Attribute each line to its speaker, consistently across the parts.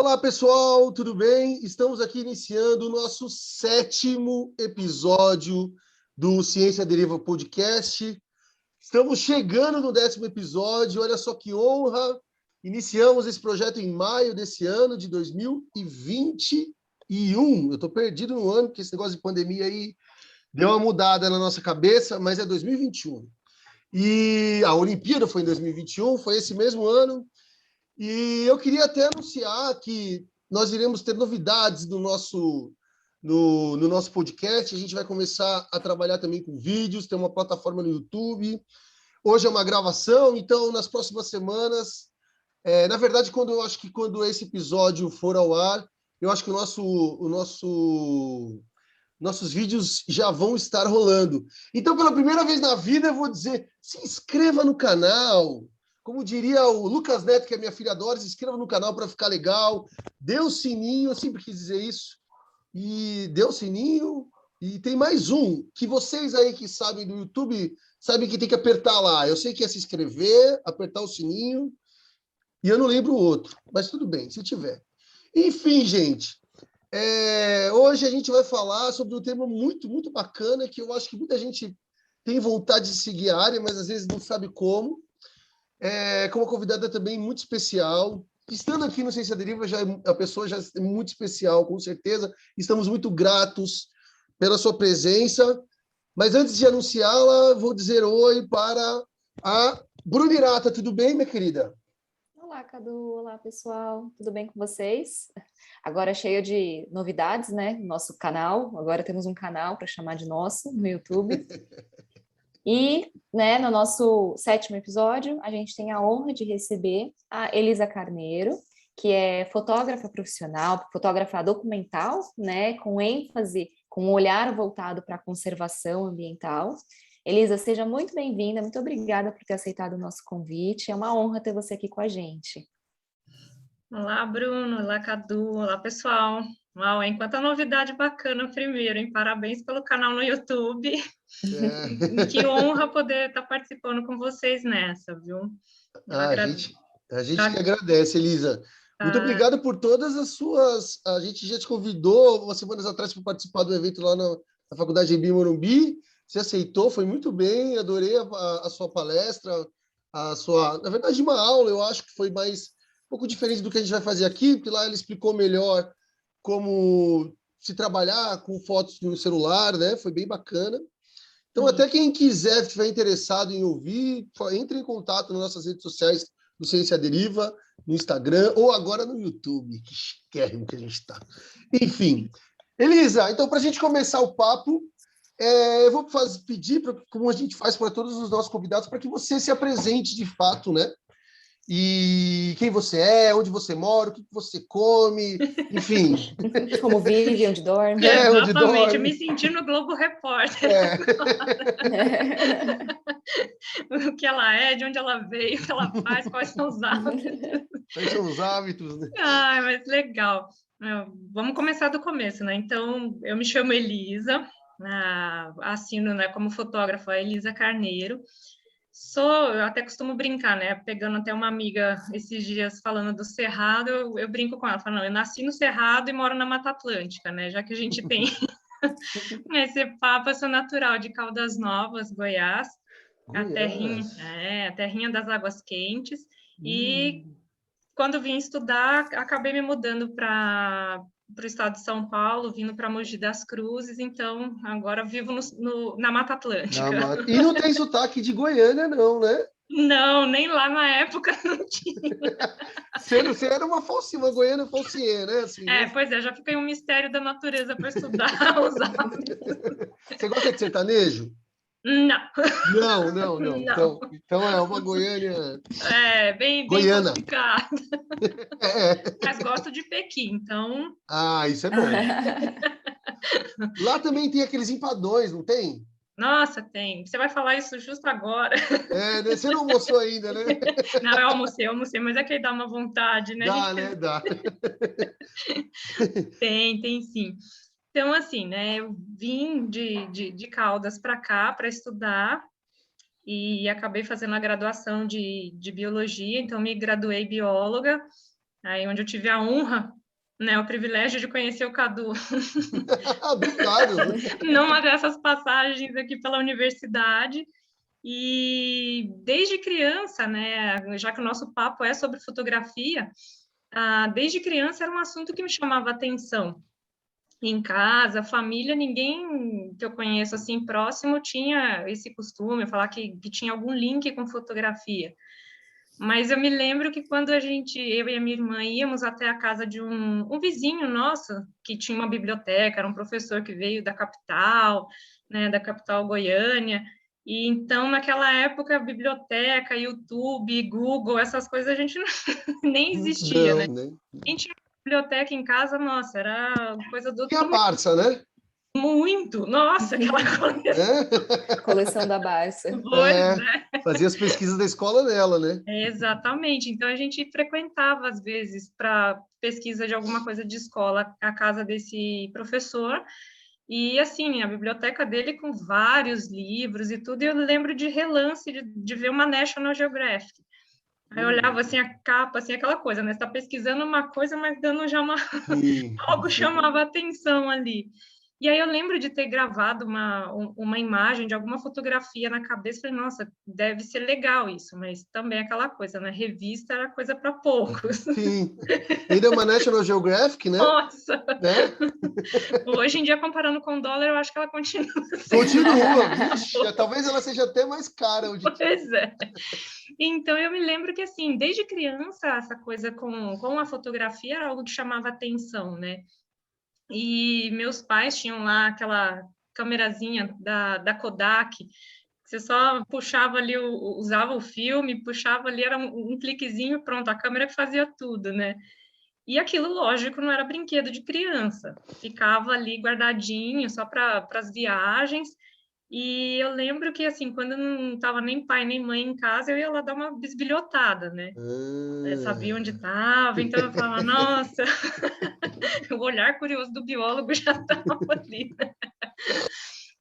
Speaker 1: Olá, pessoal, tudo bem? Estamos aqui iniciando o nosso 7º episódio do Ciência à Deriva Podcast. Estamos chegando no 10º episódio, olha só que honra! Iniciamos esse projeto em maio desse ano, de 2021. Eu estou perdido no ano, porque esse negócio de pandemia aí deu uma mudada na nossa cabeça, mas é 2021. E a Olimpíada foi em 2021, foi esse mesmo ano. E eu queria até anunciar que nós iremos ter novidades no nosso podcast. A gente vai começar a trabalhar também com vídeos, tem uma plataforma no YouTube. Hoje é uma gravação, então nas próximas semanas, na verdade, quando esse episódio for ao ar, eu acho que nossos vídeos já vão estar rolando. Então, pela primeira vez na vida, eu vou dizer, se inscreva no canal. Como diria o Lucas Neto, que é minha filha adora, se inscreva no canal para ficar legal. Dê o sininho, eu sempre quis dizer isso. E dê o sininho. E tem mais um, que vocês aí que sabem do YouTube, sabem que tem que apertar lá. Eu sei que é se inscrever, apertar o sininho, e eu não lembro o outro. Mas tudo bem, se tiver. Enfim, gente, hoje a gente vai falar sobre um tema muito, muito bacana, que eu acho que muita gente tem vontade de seguir a área, mas às vezes não sabe como. Com uma convidada também muito especial. Estando aqui no Ciência Deriva, a pessoa já é muito especial, com certeza. Estamos muito gratos pela sua presença. Mas antes de anunciá-la, vou dizer oi para a Brunirata. Tudo bem, minha querida?
Speaker 2: Olá, Cadu. Olá, pessoal. Tudo bem com vocês? Agora cheio de novidades, né? Nosso canal. Agora temos um canal para chamar de nosso no YouTube. E, né, no nosso 7º episódio, a gente tem a honra de receber a Elisa Carneiro, que é fotógrafa profissional, fotógrafa documental, né, com ênfase, com um olhar voltado para a conservação ambiental. Elisa, seja muito bem-vinda, muito obrigada por ter aceitado o nosso convite, é uma honra ter você aqui com a gente.
Speaker 3: Olá, Bruno, olá, Cadu, olá, pessoal. Uau, hein? Quanta novidade bacana primeiro, hein? Parabéns pelo canal no YouTube. Que honra poder estar participando com vocês nessa, viu?
Speaker 1: A gente que agradece, Elisa. Muito obrigado por todas as suas... A gente já te convidou umas semanas atrás para participar do evento lá na Faculdade Embi Morumbi. Você aceitou, foi muito bem, adorei a sua palestra, na verdade, uma aula, eu acho que foi mais um pouco diferente do que a gente vai fazer aqui, porque lá ela explicou melhor como se trabalhar com fotos no celular, né? Foi bem bacana. Então, até quem quiser, estiver interessado em ouvir, entre em contato nas nossas redes sociais do Ciência à Deriva, no Instagram, ou agora no YouTube, que chiquérrimo que a gente está. Enfim. Elisa, então, para a gente começar o papo, eu vou pedir, como a gente faz para todos os nossos convidados, para que você se apresente de fato, né? E quem você é, onde você mora, o que você come, enfim.
Speaker 2: Como vive, onde dorme.
Speaker 3: Exatamente,
Speaker 1: onde dorme.
Speaker 3: Eu me senti no Globo Repórter. O que ela é, de onde ela veio, o que ela faz, quais são os hábitos.
Speaker 1: Quais são os hábitos, né?
Speaker 3: Mas legal. Vamos começar do começo, né? Então, eu me chamo Elisa, assino, né, como fotógrafa Elisa Carneiro. Eu até costumo brincar, né? Pegando até uma amiga esses dias falando do Cerrado, eu brinco com ela, falando, não, eu nasci no Cerrado e moro na Mata Atlântica, né? Já que a gente tem esse papo, eu sou natural de Caldas Novas, Goiás, a terrinha das águas quentes. E quando vim estudar, acabei me mudando para o estado de São Paulo, vindo para Mogi das Cruzes, então agora vivo na Mata Atlântica.
Speaker 1: E não tem sotaque de Goiânia, não, né?
Speaker 3: Não, nem lá na época não tinha.
Speaker 1: Você era uma goiana falsier, né? Assim,
Speaker 3: Pois é, já fiquei um mistério da natureza para estudar os hábitos.
Speaker 1: Você gosta de sertanejo?
Speaker 3: Não.
Speaker 1: Não. Então é uma Goiânia...
Speaker 3: Bem
Speaker 1: goiana.
Speaker 3: complicado. Mas gosto de Pequim, então...
Speaker 1: Isso é bom. Lá também tem aqueles empadões, não tem?
Speaker 3: Nossa, tem. Você vai falar isso justo agora.
Speaker 1: Você não almoçou ainda, né?
Speaker 3: Não, eu almocei, mas é que aí dá uma vontade, né?
Speaker 1: Dá.
Speaker 3: Tem sim. Então, assim, né, eu vim de Caldas para cá para estudar e acabei fazendo a graduação de biologia, então me graduei bióloga aí onde eu tive a honra, né, o privilégio de conhecer o Cadu.
Speaker 1: Do Carlos, né?
Speaker 3: Numa dessas passagens aqui pela universidade. E desde criança, né, já que o nosso papo é sobre fotografia, desde criança era um assunto que me chamava atenção. Em casa, família, ninguém que eu conheço assim próximo tinha esse costume, falar que tinha algum link com fotografia. Mas eu me lembro que quando eu e a minha irmã íamos até a casa de um vizinho nosso, que tinha uma biblioteca, era um professor que veio da capital, né, da capital Goiânia, e então, naquela época, biblioteca, YouTube, Google, essas coisas a gente nem existia, né?
Speaker 1: Não, né?
Speaker 3: A gente tinha biblioteca em casa, nossa, era coisa do
Speaker 1: E a
Speaker 3: outro
Speaker 1: Barça, né?
Speaker 3: muito, nossa, aquela coisa,
Speaker 2: Coleção da Barça.
Speaker 3: pois é.
Speaker 1: Fazia as pesquisas da escola dela, né?
Speaker 3: Exatamente. Então a gente frequentava às vezes para pesquisa de alguma coisa de escola a casa desse professor e assim a biblioteca dele com vários livros e tudo. E eu lembro de relance de ver uma National Geographic. Aí eu olhava assim a capa, assim aquela coisa, né? Você está pesquisando uma coisa, mas dando já
Speaker 1: Sim.
Speaker 3: algo chamava atenção ali. E aí eu lembro de ter gravado uma imagem de alguma fotografia na cabeça, falei, nossa, deve ser legal isso, mas também aquela coisa, né? Revista era coisa para poucos.
Speaker 1: Sim. Ainda é uma National Geographic, né?
Speaker 3: Nossa!
Speaker 1: É?
Speaker 3: Hoje em dia, comparando com o dólar, eu acho que ela continua sendo.
Speaker 1: Continua. Vixe, talvez ela seja até mais cara hoje.
Speaker 3: Pois é. Então, eu me lembro que, assim, desde criança, essa coisa com a fotografia era algo que chamava atenção, né? E meus pais tinham lá aquela câmerazinha da Kodak, que você só puxava ali, usava o filme, puxava ali, era um cliquezinho, pronto, a câmera que fazia tudo, né? E aquilo, lógico, não era brinquedo de criança, ficava ali guardadinho só para as viagens. E eu lembro que, assim, quando não estava nem pai nem mãe em casa, eu ia lá dar uma bisbilhotada, né? Eu sabia onde estava, então eu falava, nossa, o olhar curioso do biólogo já estava ali, né?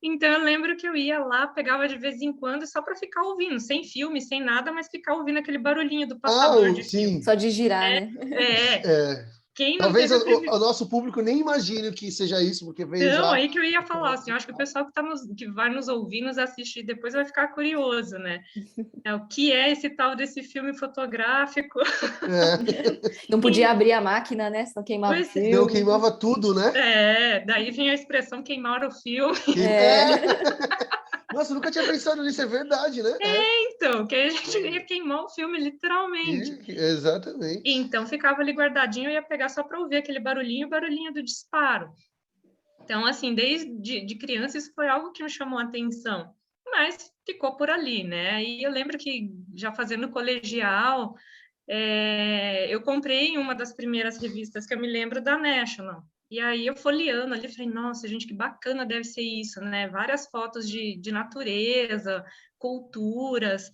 Speaker 3: Então eu lembro que eu ia lá, pegava de vez em quando só para ficar ouvindo, sem filme, sem nada, mas ficar ouvindo aquele barulhinho do passador de filme.
Speaker 1: Sim.
Speaker 2: Só de girar, né?
Speaker 3: Quem não
Speaker 1: Talvez
Speaker 3: teve
Speaker 1: o nosso público nem imagine que seja isso, porque veio
Speaker 3: Então,
Speaker 1: já.
Speaker 3: aí que eu ia falar, assim, eu acho que o pessoal que vai nos ouvir, nos assistir depois vai ficar curioso, né? O que é esse tal desse filme fotográfico?
Speaker 1: É.
Speaker 2: Não podia abrir a máquina, né? Senão queimava o filme.
Speaker 1: Não, queimava tudo, né?
Speaker 3: Daí vem a expressão queimar o filme.
Speaker 1: Nossa, eu nunca tinha pensado nisso, é verdade, né?
Speaker 3: Então, que a gente ia queimar o filme, literalmente.
Speaker 1: Exatamente.
Speaker 3: Então, ficava ali guardadinho, eu ia pegar só para ouvir aquele barulhinho, o barulhinho do disparo. Então, assim, desde de criança, isso foi algo que me chamou a atenção. Mas ficou por ali, né? E eu lembro que, já fazendo colegial, eu comprei uma das primeiras revistas que eu me lembro da National. E aí eu folheando ali, falei, nossa, gente, que bacana deve ser isso, né? Várias fotos de natureza, culturas.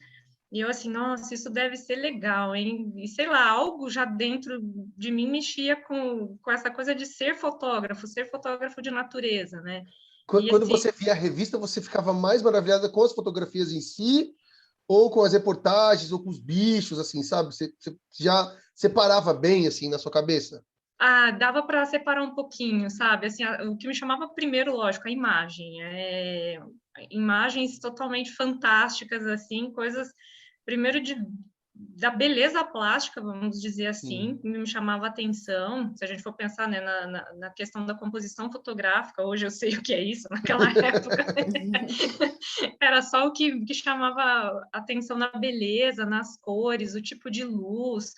Speaker 3: E eu assim, nossa, isso deve ser legal, hein? E sei lá, algo já dentro de mim mexia com essa coisa de ser fotógrafo de natureza, né? E
Speaker 1: Quando
Speaker 3: assim,
Speaker 1: você via a revista, você ficava mais maravilhada com as fotografias em si, ou com as reportagens, ou com os bichos, assim, sabe? Você já separava bem, assim, na sua cabeça?
Speaker 3: dava para separar um pouquinho, sabe? Assim, o que me chamava primeiro, lógico, a imagem. Imagens totalmente fantásticas, assim, coisas, primeiro da beleza plástica, vamos dizer assim, que me chamava a atenção. Se a gente for pensar, né, na questão da composição fotográfica, hoje eu sei o que é isso, naquela época era só o que chamava atenção na beleza, nas cores, o tipo de luz.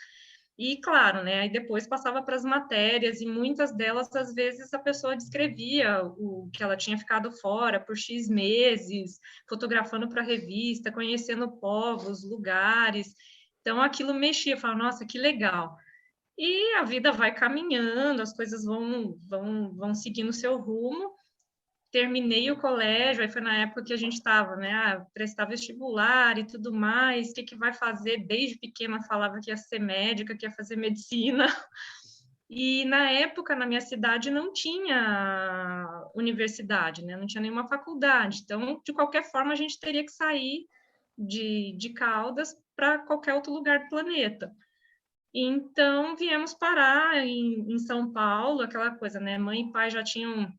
Speaker 3: E, claro, né, aí depois passava para as matérias, e muitas delas, às vezes, a pessoa descrevia o que ela tinha ficado fora por X meses, fotografando para a revista, conhecendo povos, lugares. Então, aquilo mexia, eu falava, nossa, que legal. E a vida vai caminhando, as coisas vão seguindo o seu rumo. Terminei o colégio, aí foi na época que a gente estava, né, prestar vestibular e tudo mais, o que vai fazer? Desde pequena falava que ia ser médica, que ia fazer medicina, e na época, na minha cidade, não tinha universidade, né, não tinha nenhuma faculdade, então, de qualquer forma, a gente teria que sair de Caldas para qualquer outro lugar do planeta. Então, viemos parar em São Paulo, aquela coisa, né? Mãe e pai já tinham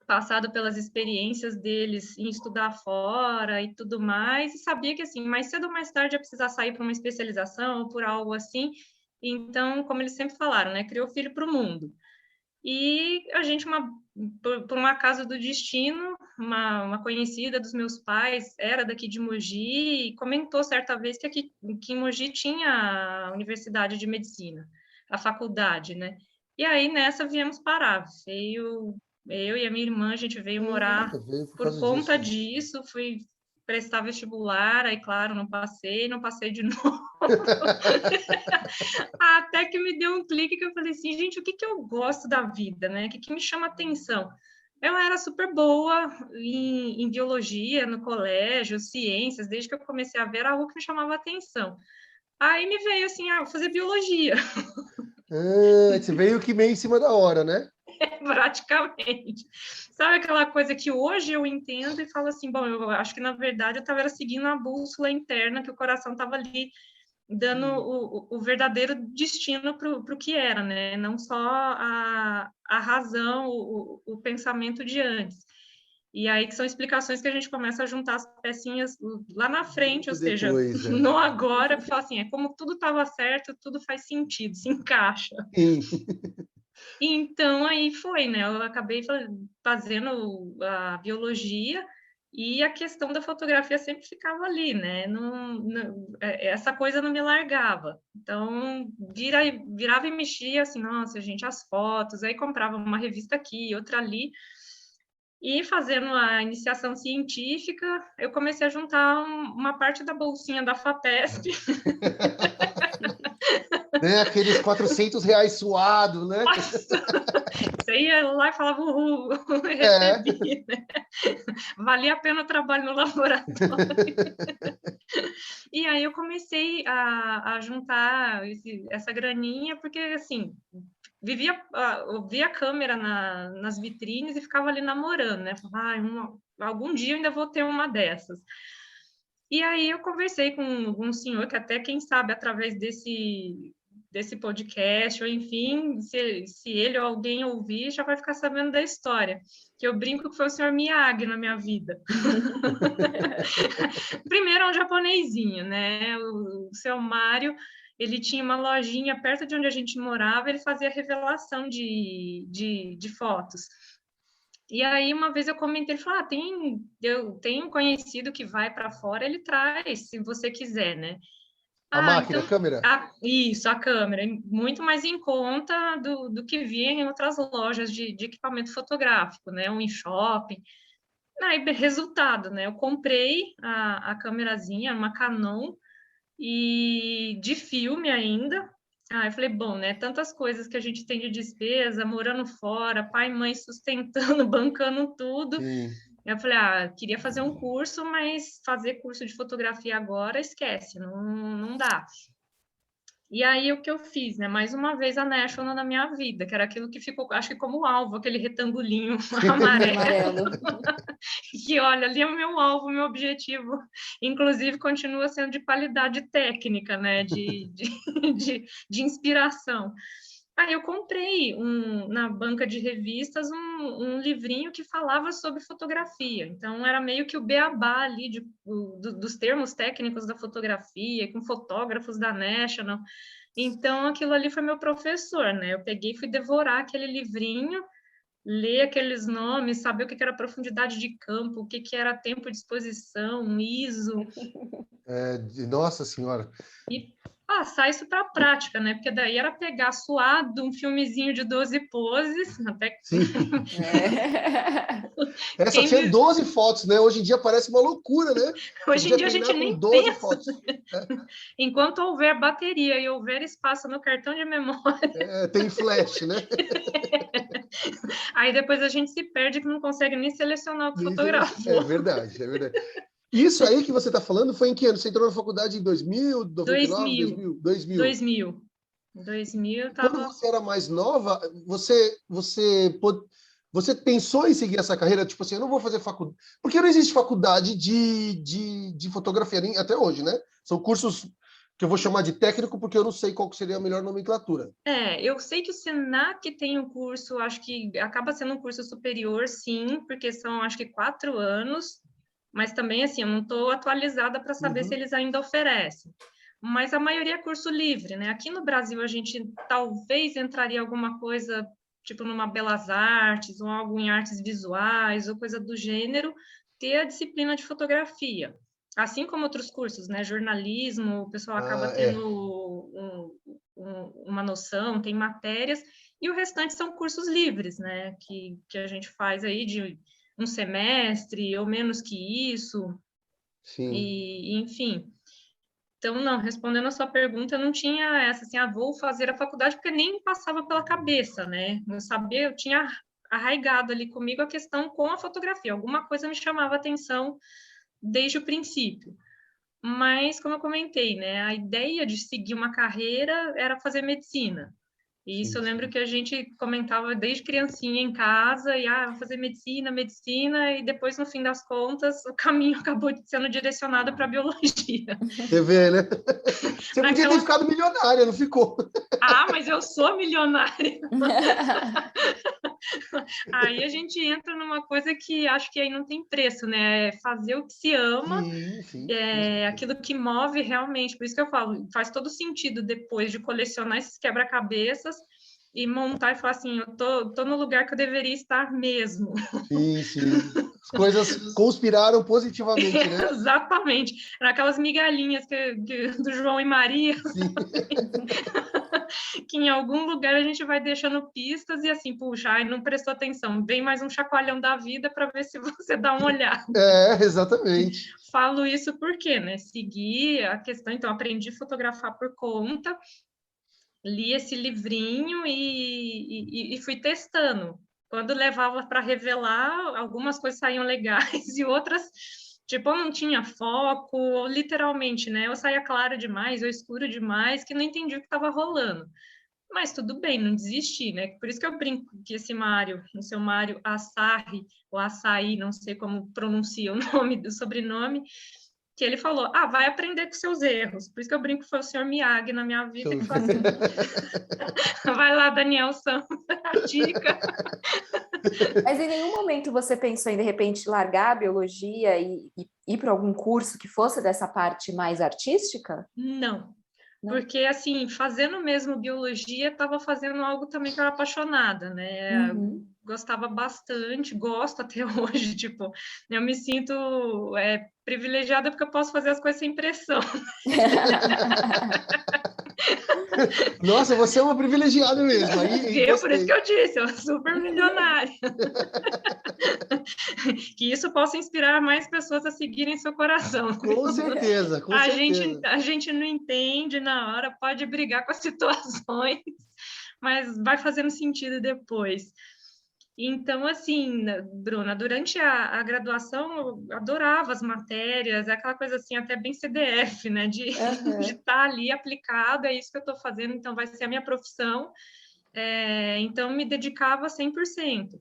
Speaker 3: passado pelas experiências deles em estudar fora e tudo mais, e sabia que, assim, mais cedo ou mais tarde ia precisar sair para uma especialização ou por algo assim. Então, como eles sempre falaram, né? Criou filho para o mundo. E a gente, por um acaso do destino, uma conhecida dos meus pais era daqui de Mogi e comentou certa vez que em Mogi tinha a Universidade de Medicina, a faculdade, né? E aí nessa viemos parar. Eu e a minha irmã, a gente veio morar
Speaker 1: Veio por
Speaker 3: por
Speaker 1: causa
Speaker 3: conta
Speaker 1: disso.
Speaker 3: disso, fui prestar vestibular, aí claro, não passei de novo. Até que me deu um clique que eu falei assim, gente, o que que eu gosto da vida, né? O que que me chama atenção? Eu era super boa em biologia, no colégio, ciências, desde que eu comecei a ver, era algo que me chamava atenção. Aí me veio assim, vou fazer biologia,
Speaker 1: Você veio que meio em cima da hora, né?
Speaker 3: praticamente. Sabe aquela coisa que hoje eu entendo e falo assim, bom, eu acho que na verdade eu estava seguindo a bússola interna, que o coração estava ali dando o verdadeiro destino para o que era, né? Não só a razão, o pensamento de antes. E aí que são explicações que a gente começa a juntar as pecinhas lá na frente, ou
Speaker 1: Muito
Speaker 3: seja,
Speaker 1: depois, é.
Speaker 3: no agora, para falar assim, é como tudo estava certo, tudo faz sentido, se encaixa.
Speaker 1: Sim.
Speaker 3: Então, aí foi, né? Eu acabei fazendo a biologia e a questão da fotografia sempre ficava ali, né? Essa coisa não me largava. Então, virava e mexia assim, nossa, gente, as fotos. Aí comprava uma revista aqui, outra ali. E fazendo a iniciação científica, eu comecei a juntar uma parte da bolsinha da FAPESP.
Speaker 1: Né? Aqueles R$ 400 suado, né?
Speaker 3: Nossa! Você ia lá e falava, uhul,
Speaker 1: É.
Speaker 3: recebi, né? Valia a pena o trabalho no laboratório. E aí eu comecei a juntar essa graninha, porque, assim, eu via a câmera nas vitrines e ficava ali namorando, né? Falava, algum dia eu ainda vou ter uma dessas. E aí eu conversei com um senhor que até, quem sabe, através desse podcast, ou enfim, se ele ou alguém ouvir, já vai ficar sabendo da história. Que eu brinco que foi o senhor Miyagi na minha vida. Primeiro é um japonesinho, né? O seu Mário, ele tinha uma lojinha perto de onde a gente morava, ele fazia revelação de fotos. E aí, uma vez eu comentei, ele falou, eu tenho um conhecido que vai para fora, ele traz, se você quiser, né?
Speaker 1: A máquina,
Speaker 3: Então,
Speaker 1: a câmera.
Speaker 3: isso, a câmera, muito mais em conta do que via em outras lojas de equipamento fotográfico, né? Ou em shopping. Aí, resultado, né? Eu comprei a câmerazinha, uma Canon, e de filme ainda. Eu falei, bom, né? Tantas coisas que a gente tem de despesa, morando fora, pai e mãe sustentando, bancando tudo.
Speaker 1: Sim.
Speaker 3: Eu falei, queria fazer um curso, mas fazer curso de fotografia agora, esquece, não dá. E aí, o que eu fiz, né? Mais uma vez a National na minha vida, que era aquilo que ficou, acho que como alvo, aquele retangulinho amarelo.
Speaker 2: Amarelo.
Speaker 3: Que, olha, ali é o meu alvo, o meu objetivo. Inclusive, continua sendo de qualidade técnica, né? De inspiração. Aí eu comprei na banca de revistas um livrinho que falava sobre fotografia. Então, era meio que o beabá ali dos termos técnicos da fotografia, com fotógrafos da National. Então, aquilo ali foi meu professor, né? Eu peguei e fui devorar aquele livrinho, ler aqueles nomes, saber o que era profundidade de campo, o que era tempo de exposição, ISO.
Speaker 1: Nossa Senhora.
Speaker 3: E passar isso para a prática, né? Porque daí era pegar suado um filmezinho de 12 poses, até que...
Speaker 1: Sim. Essa
Speaker 3: Quem
Speaker 1: tinha
Speaker 3: me...
Speaker 1: 12 fotos, né? Hoje em dia parece uma loucura, né?
Speaker 3: Hoje em dia a gente
Speaker 1: com
Speaker 3: nem
Speaker 1: 12
Speaker 3: pensa.
Speaker 1: fotos.
Speaker 3: Enquanto houver bateria e houver espaço no cartão de memória.
Speaker 1: Tem flash, né?
Speaker 3: Aí depois a gente se perde que não consegue nem selecionar o que fotografou.
Speaker 1: É verdade, é verdade. Isso aí que você está falando foi em que ano? Você entrou na faculdade em 2000, 99, 2000?
Speaker 3: 2000
Speaker 1: Quando
Speaker 3: tava...
Speaker 1: você era mais nova, você pensou em seguir essa carreira? Tipo assim, eu não vou fazer faculdade. Porque não existe faculdade de fotografia, nem até hoje, né? São cursos Que eu vou chamar de técnico porque eu não sei qual que seria a melhor nomenclatura.
Speaker 3: Eu sei que o Senac tem um curso, acho que acaba sendo um curso superior, sim, porque são, acho que 4 anos, mas também, assim, eu não estou atualizada para saber se eles ainda oferecem. Mas a maioria é curso livre, né? Aqui no Brasil, a gente talvez entraria alguma coisa, tipo numa Belas Artes, ou algo em artes visuais, ou coisa do gênero, ter a disciplina de fotografia. Assim como outros cursos, né? Jornalismo, o pessoal acaba tendo uma noção, tem matérias, e o restante são cursos livres, né? Que a gente faz aí de um semestre, ou menos que isso.
Speaker 1: Sim.
Speaker 3: E enfim. Então, não, respondendo a sua pergunta, eu não tinha essa, assim, vou fazer a faculdade, porque nem passava pela cabeça, né? Eu sabia, eu tinha arraigado ali comigo a questão com a fotografia. Alguma coisa me chamava atenção desde o princípio. Mas, como eu comentei, né, a ideia de seguir uma carreira era fazer medicina. E isso eu lembro que a gente comentava desde criancinha em casa, e vou fazer medicina, e depois, no fim das contas, o caminho acabou sendo direcionado para biologia.
Speaker 1: Você vê, né? Você podia ter ficado milionária, não ficou?
Speaker 3: Mas eu sou milionária. Aí a gente entra numa coisa que acho que aí não tem preço, né? É fazer o que se ama,
Speaker 1: Sim.
Speaker 3: Aquilo que move realmente. Por isso que eu falo, faz todo sentido depois de colecionar esses quebra-cabeças e montar e falar assim, eu tô no lugar que eu deveria estar mesmo.
Speaker 1: Sim. As coisas conspiraram positivamente, né?
Speaker 3: Exatamente. Eram aquelas migalhinhas do João e Maria.
Speaker 1: Sim.
Speaker 3: Que em algum lugar a gente vai deixando pistas e assim, puxa, não prestou atenção, vem mais um chacoalhão da vida para ver se você dá uma olhada.
Speaker 1: Exatamente.
Speaker 3: Falo isso porque, né, segui a questão, então aprendi a fotografar por conta, li esse livrinho e fui testando. Quando levava para revelar, algumas coisas saíam legais e outras, tipo, eu não tinha foco, ou literalmente, né, eu saía claro demais, ou escuro demais, que não entendi o que estava rolando. Mas tudo bem, não desisti, né? Por isso que eu brinco que esse Mário, o seu Mário Assarri, ou Açaí, não sei como pronuncia o nome do sobrenome, que ele falou, vai aprender com seus erros. Por isso que eu brinco que foi o senhor Miyagi na minha vida, que faz... Vai lá, Daniel Santos, a dica.
Speaker 2: Mas em nenhum momento você pensou em, de repente, largar a biologia e ir para algum curso que fosse dessa parte mais artística?
Speaker 3: Não. Porque, assim, fazendo mesmo biologia, estava fazendo algo também que eu era apaixonada, né? Gostava bastante, gosto até hoje, tipo, eu me sinto privilegiada porque eu posso fazer as coisas sem pressão.
Speaker 1: Nossa, você é uma privilegiada mesmo.
Speaker 3: Por isso que eu disse, eu sou super milionária. Que isso possa inspirar mais pessoas a seguirem seu coração.
Speaker 1: Com certeza, com certeza.
Speaker 3: A gente não entende na hora, pode brigar com as situações, mas vai fazendo sentido depois. Então, assim, Bruna, durante a graduação, eu adorava as matérias, aquela coisa assim, até bem CDF, né? De estar ali aplicado, é isso que eu estou fazendo, então vai ser a minha profissão. Então, me dedicava 100%.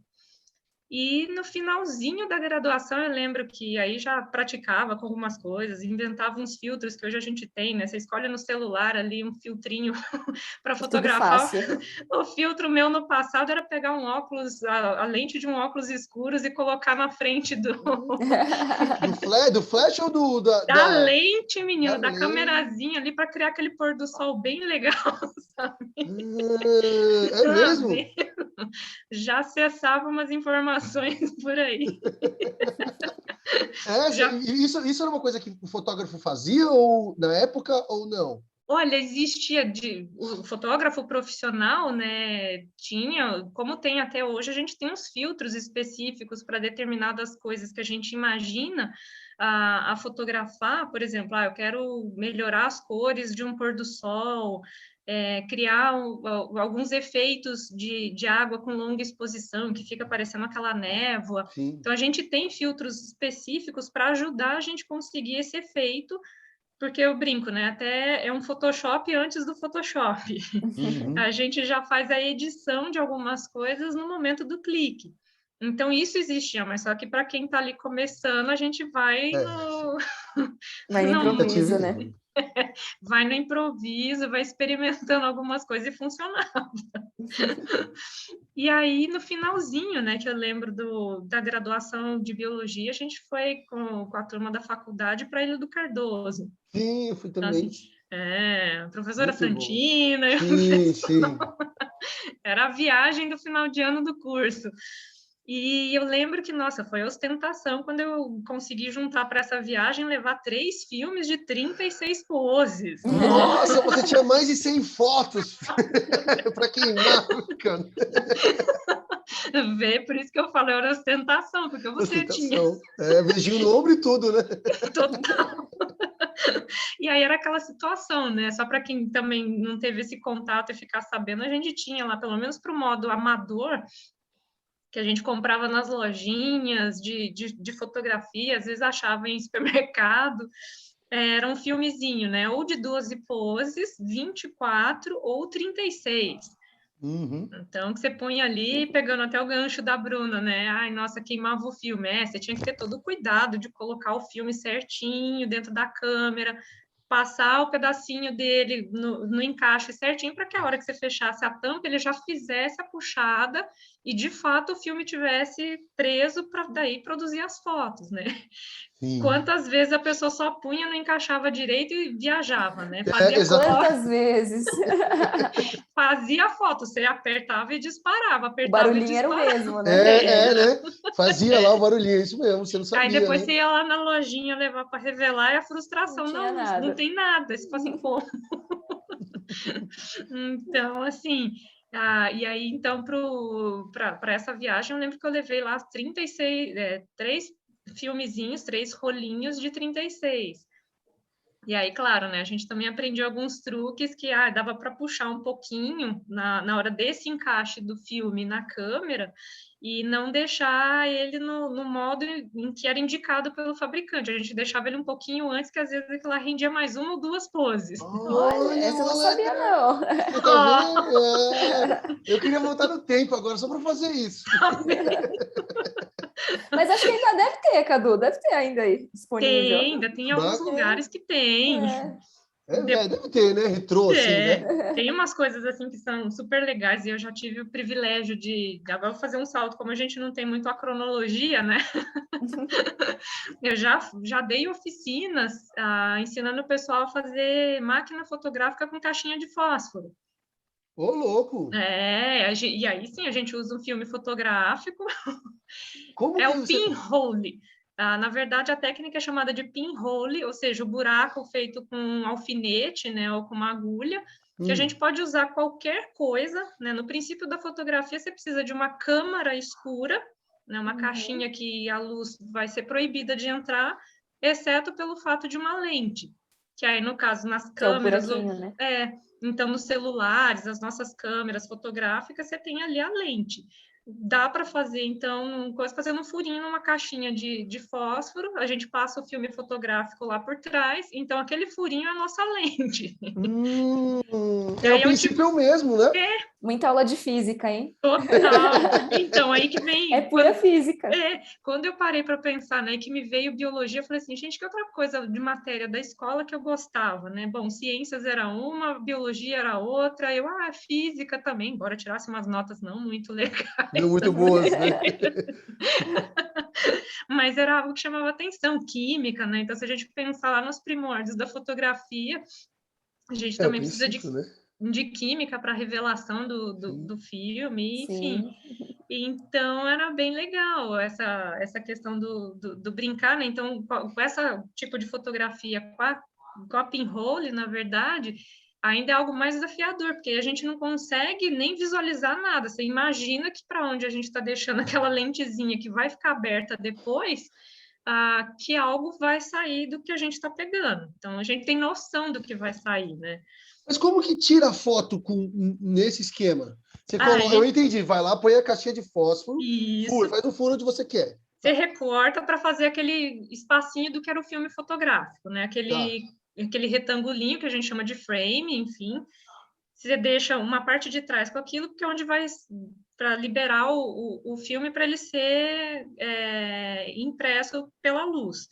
Speaker 3: E no finalzinho da graduação, eu lembro que aí já praticava com algumas coisas, inventava uns filtros que hoje a gente tem, né? Você escolhe no celular ali um filtrinho para fotografar. O filtro meu no passado era pegar um óculos, a lente de um óculos escuros e colocar na frente do
Speaker 1: flash ou
Speaker 3: da lente, menino, da camerazinha ali para criar aquele pôr do sol bem legal, sabe?
Speaker 1: É mesmo?
Speaker 3: Já acessava umas informações por aí.
Speaker 1: Isso era uma coisa que o fotógrafo fazia na época ou não?
Speaker 3: Olha, existia o fotógrafo profissional, né? Tinha, como tem até hoje, a gente tem uns filtros específicos para determinadas coisas que a gente imagina a fotografar. Por exemplo, eu quero melhorar as cores de um pôr do sol, criar alguns efeitos de água com longa exposição, que fica parecendo aquela névoa.
Speaker 1: Sim.
Speaker 3: Então, a gente tem filtros específicos para ajudar a gente conseguir esse efeito, porque eu brinco, né? Até é um Photoshop antes do Photoshop. A gente já faz a edição de algumas coisas no momento do clique. Então, isso existia, mas só que para quem está ali começando, a gente vai
Speaker 2: Vai no improviso, né?
Speaker 3: vai no improviso, vai experimentando algumas coisas e funcionava. E aí, no finalzinho, né, que eu lembro da graduação de biologia, a gente foi com a turma da faculdade para a Ilha do Cardoso.
Speaker 1: Sim, eu fui
Speaker 3: Então,
Speaker 1: também.
Speaker 3: assim, a professora
Speaker 1: Muito bom.
Speaker 3: Santina,
Speaker 1: Sim, sim.
Speaker 3: era a viagem do final de ano do curso. E eu lembro que, nossa, foi ostentação quando eu consegui juntar para essa viagem, levar 3 filmes de 36 poses.
Speaker 1: Nossa, você tinha mais de 100 fotos para queimar, cara.
Speaker 3: Vê, por isso que eu falo, era ostentação, porque você tinha
Speaker 1: Ostentação. Beijinho no ombro e tudo, né?
Speaker 3: total. E aí era aquela situação, né? Só para quem também não teve esse contato e ficar sabendo, a gente tinha lá, pelo menos para o modo amador, que a gente comprava nas lojinhas de fotografia, às vezes achava em supermercado, era um filmezinho, né? Ou de 12 poses, 24 ou 36.
Speaker 1: Uhum.
Speaker 3: Então, que você põe ali, pegando até o gancho da Bruna, né? Ai, nossa, queimava o filme. Você tinha que ter todo o cuidado de colocar o filme certinho dentro da câmera, passar o pedacinho dele no encaixe certinho, para que a hora que você fechasse a tampa, ele já fizesse a puxada e, de fato, o filme tivesse preso para daí produzir as fotos, né?
Speaker 1: Sim.
Speaker 3: Quantas vezes a pessoa só punha, não encaixava direito e viajava, né? Fazia
Speaker 2: Quantas vezes?
Speaker 3: Fazia foto, você apertava e disparava,
Speaker 2: O
Speaker 3: apertava e
Speaker 2: barulhinho era o
Speaker 3: disparava.
Speaker 2: mesmo, né?
Speaker 1: Né? Fazia lá o barulhinho, isso mesmo, você não sabia,
Speaker 3: Aí depois
Speaker 1: né?
Speaker 3: você ia lá na lojinha levar para revelar e a frustração,
Speaker 2: Não tinha
Speaker 3: não
Speaker 2: nada.
Speaker 3: tem nada. Você fala assim, como? Então, assim, e aí, então, para essa viagem, eu lembro que eu levei lá 36, 3 filmezinhos, 3 rolinhos de 36. E aí, claro, né, a gente também aprendeu alguns truques que dava para puxar um pouquinho na hora desse encaixe do filme na câmera e não deixar ele no modo em que era indicado pelo fabricante. A gente deixava ele um pouquinho antes, que às vezes aquilo lá rendia mais 1 ou 2 poses.
Speaker 2: Olha, essa eu não sabia, não.
Speaker 1: Você tá vendo? Eu queria voltar no tempo agora só para fazer isso.
Speaker 2: Mas acho que ainda deve ter, Cadu. Deve ter ainda aí disponível.
Speaker 3: Ainda tem alguns lugares que tem.
Speaker 1: Deve ter, né? Retrô, assim, né?
Speaker 3: Tem umas coisas assim que são super legais e eu já tive o privilégio agora eu vou fazer um salto, como a gente não tem muito a cronologia, né? Eu já dei oficinas ensinando o pessoal a fazer máquina fotográfica com caixinha de fósforo.
Speaker 1: Ô, louco!
Speaker 3: E aí sim a gente usa um filme fotográfico.
Speaker 1: Como
Speaker 3: É
Speaker 1: que
Speaker 3: o pinhole. Na verdade, a técnica é chamada de pinhole, ou seja, o buraco feito com um alfinete, né, ou com uma agulha, que a gente pode usar qualquer coisa, né? No princípio da fotografia, você precisa de uma câmara escura, né, uma caixinha que a luz vai ser proibida de entrar, exceto pelo fato de uma lente, que aí, no caso, nas câmeras,
Speaker 2: que é o buraquinho, né?
Speaker 3: então nos celulares, as nossas câmeras fotográficas, você tem ali a lente. Dá para fazer, então, fazendo um furinho numa caixinha de fósforo, a gente passa o filme fotográfico lá por trás, então aquele furinho é a nossa lente.
Speaker 1: O princípio é o mesmo, né?
Speaker 2: Muita aula de física, hein?
Speaker 3: Total. Então, aí que vem...
Speaker 2: É pura física.
Speaker 3: Quando eu parei para pensar, né, que me veio biologia, eu falei assim, gente, que outra coisa de matéria da escola que eu gostava, né? Bom, ciências era uma, biologia era outra, física também, embora tirasse umas notas não muito legais.
Speaker 1: Não muito boas, né?
Speaker 3: Mas era algo que chamava atenção, química, né? Então, se a gente pensar lá nos primórdios da fotografia, a gente também precisa de química para a revelação do filme, enfim.
Speaker 2: Sim.
Speaker 3: Então, era bem legal essa questão do brincar, né? Então, com esse tipo de fotografia, com a pinhole, na verdade, ainda é algo mais desafiador, porque a gente não consegue nem visualizar nada. Você imagina que para onde a gente está deixando aquela lentezinha que vai ficar aberta depois, que algo vai sair do que a gente está pegando. Então, a gente tem noção do que vai sair, né?
Speaker 1: Mas como que tira a foto nesse esquema? Eu entendi, vai lá, põe a caixinha de fósforo, faz o furo onde você quer.
Speaker 3: Você recorta para fazer aquele espacinho do que era o filme fotográfico, né? Aquele retangulinho que a gente chama de frame, enfim. Você deixa uma parte de trás com aquilo, porque é onde vai para liberar o filme para ele ser impresso pela luz.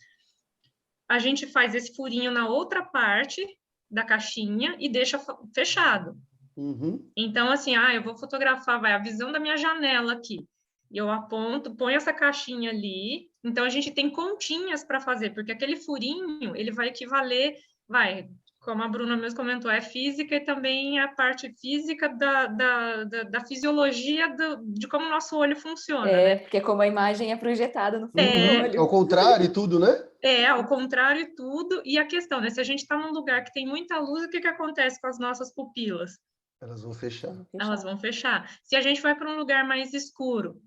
Speaker 3: a gente faz esse furinho na outra parte da caixinha e deixa fechado.
Speaker 1: Uhum.
Speaker 3: Então, assim, eu vou fotografar, vai, a visão da minha janela aqui. E eu aponto, ponho essa caixinha ali. Então, a gente tem continhas para fazer, porque aquele furinho, ele vai equivaler, como a Bruna mesmo comentou, é física e também a parte física da fisiologia de como o nosso olho funciona, né?
Speaker 2: Porque como a imagem é projetada no fundo do
Speaker 1: Uhum.
Speaker 2: olho.
Speaker 1: Ao contrário e tudo, né?
Speaker 3: Ao contrário e tudo. E a questão, né? Se a gente está num lugar que tem muita luz, o que acontece com as nossas pupilas?
Speaker 1: Elas vão fechar.
Speaker 3: Elas vão fechar. Se a gente vai para um lugar mais escuro,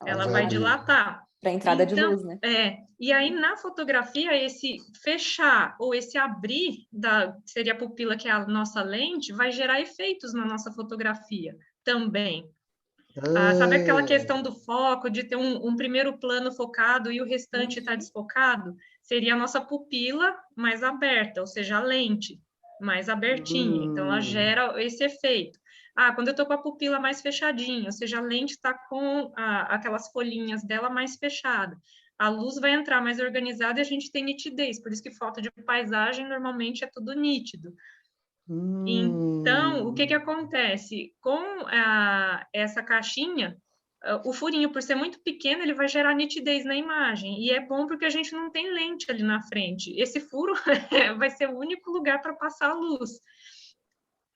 Speaker 3: ela
Speaker 1: vai
Speaker 3: vai
Speaker 1: abrir.
Speaker 3: dilatar.
Speaker 2: Para entrada de
Speaker 3: Então,
Speaker 2: luz, né?
Speaker 3: E aí na fotografia, esse fechar ou esse abrir, que seria a pupila, que é a nossa lente, vai gerar efeitos na nossa fotografia também. Sabe aquela questão do foco, de ter um primeiro plano focado e o restante está desfocado? Seria a nossa pupila mais aberta, ou seja, a lente mais abertinha. Então, ela gera esse efeito. Quando eu estou com a pupila mais fechadinha, ou seja, a lente está com aquelas folhinhas dela mais fechada. A luz vai entrar mais organizada e a gente tem nitidez. Por isso que foto de paisagem normalmente é tudo nítido. Então, o que acontece? Com essa caixinha, o furinho, por ser muito pequeno, ele vai gerar nitidez na imagem. E é bom porque a gente não tem lente ali na frente. Esse furo vai ser o único lugar para passar a luz.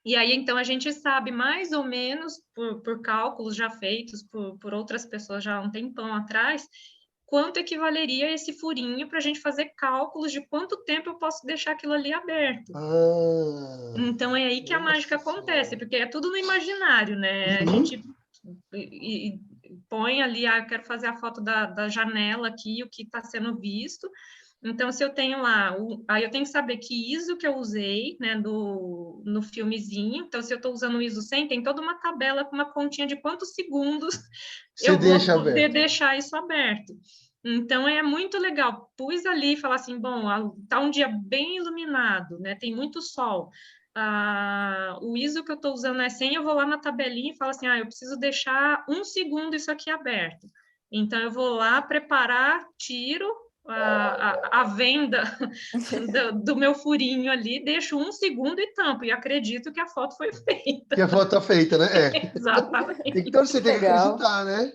Speaker 3: E aí, então, a gente sabe mais ou menos, por cálculos já feitos por outras pessoas já há um tempão atrás, quanto equivaleria esse furinho para a gente fazer cálculos de quanto tempo eu posso deixar aquilo ali aberto. Então, é aí que a mágica acontece, porque é tudo no imaginário, né? A gente põe ali, eu quero fazer a foto da janela aqui, o que está sendo visto. Então, se eu tenho lá, aí eu tenho que saber que ISO que eu usei, né, no filmezinho. Então, se eu estou usando o ISO 100, tem toda uma tabela com uma continha de quantos segundos eu vou poder deixar isso aberto. Então, é muito legal. Pus ali e falar assim, bom, tá um dia bem iluminado, né, tem muito sol. O ISO que eu estou usando é 100, eu vou lá na tabelinha e falo assim, eu preciso deixar 1 segundo isso aqui aberto. Então, eu vou lá preparar, tiro a venda do meu furinho ali, deixo 1 segundo e tampo, e acredito que a foto foi feita.
Speaker 1: Que a foto tá feita, né?
Speaker 3: Exatamente.
Speaker 1: Então você tem que acreditar, né?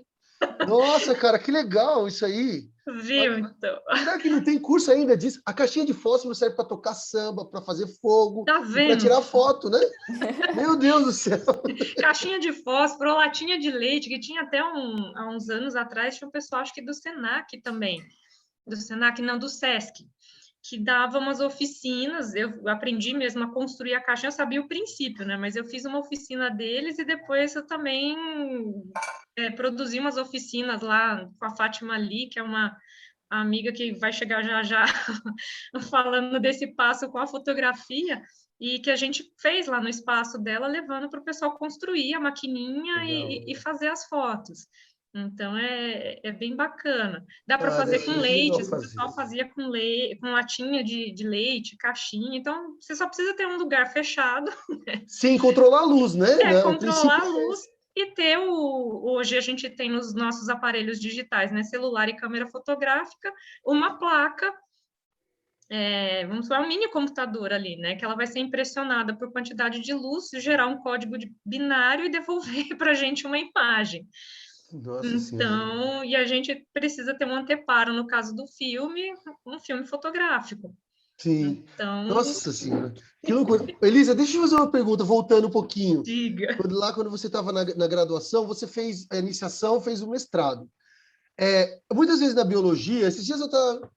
Speaker 1: Nossa, cara, que legal isso aí.
Speaker 3: Viu, então?
Speaker 1: Será que não tem curso ainda disso? A caixinha de fósforo serve para tocar samba, para fazer fogo,
Speaker 3: tá vendo?
Speaker 1: Para tirar foto, né? Meu Deus do céu.
Speaker 3: Caixinha de fósforo, latinha de leite, que tinha até há uns anos atrás, tinha um pessoal, acho que do Senac também. Do Senac, não, do Sesc, que dava umas oficinas. Eu aprendi mesmo a construir a caixinha, eu sabia o princípio, né? Mas eu fiz uma oficina deles e depois eu também produzi umas oficinas lá com a Fátima Ali, que é uma amiga que vai chegar já falando desse passo com a fotografia, e que a gente fez lá no espaço dela, levando para o pessoal construir a maquininha e fazer as fotos. Então, é bem bacana. Dá para fazer com leite, o pessoal fazia com latinha de leite, caixinha. Então, você só precisa ter um lugar fechado. Né?
Speaker 1: Sim, controlar a luz, né?
Speaker 3: Controlar a luz e ter hoje a gente tem nos nossos aparelhos digitais, né? Celular e câmera fotográfica, uma placa, vamos falar, um mini computador ali, né? Que ela vai ser impressionada por quantidade de luz, gerar um código binário e devolver para a gente uma imagem.
Speaker 1: Nossa
Speaker 3: então,
Speaker 1: senhora.
Speaker 3: E a gente precisa ter um anteparo, no caso do filme, um filme fotográfico.
Speaker 1: Sim.
Speaker 3: Então...
Speaker 1: Nossa senhora. Que loucura. Elisa, deixa eu fazer uma pergunta, voltando um pouquinho.
Speaker 3: Diga.
Speaker 1: Quando você estava na graduação, você fez a iniciação, fez o mestrado. Muitas vezes na biologia, esses dias eu estava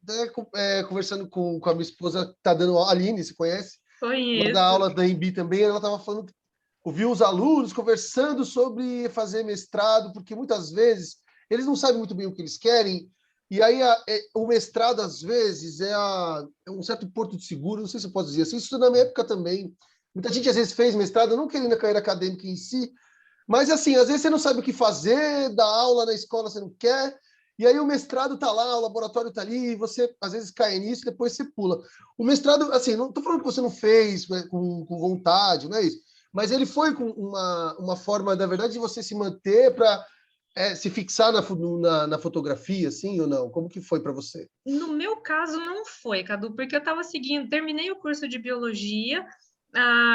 Speaker 1: conversando com a minha esposa, que está dando aula, a Aline, você conhece?
Speaker 3: Conheço.
Speaker 1: Ela dá aula da EMB também, ela estava falando, ouviu os alunos conversando sobre fazer mestrado, porque muitas vezes eles não sabem muito bem o que eles querem, e aí o mestrado, às vezes, é um certo porto de seguro, não sei se eu posso dizer assim, isso na minha época também. Muita gente, às vezes, fez mestrado, não querendo a carreira acadêmica em si, mas, assim, às vezes você não sabe o que fazer, dar aula na escola você não quer, e aí o mestrado está lá, o laboratório está ali, e você, às vezes, cai nisso e depois você pula. O mestrado, assim, não estou falando que você não fez com vontade, não é isso, mas ele foi com uma forma, na verdade, de você se manter para se fixar na fotografia, assim, ou não? Como que foi para você?
Speaker 3: No meu caso, não foi, Cadu, porque eu estava seguindo, terminei o curso de biologia,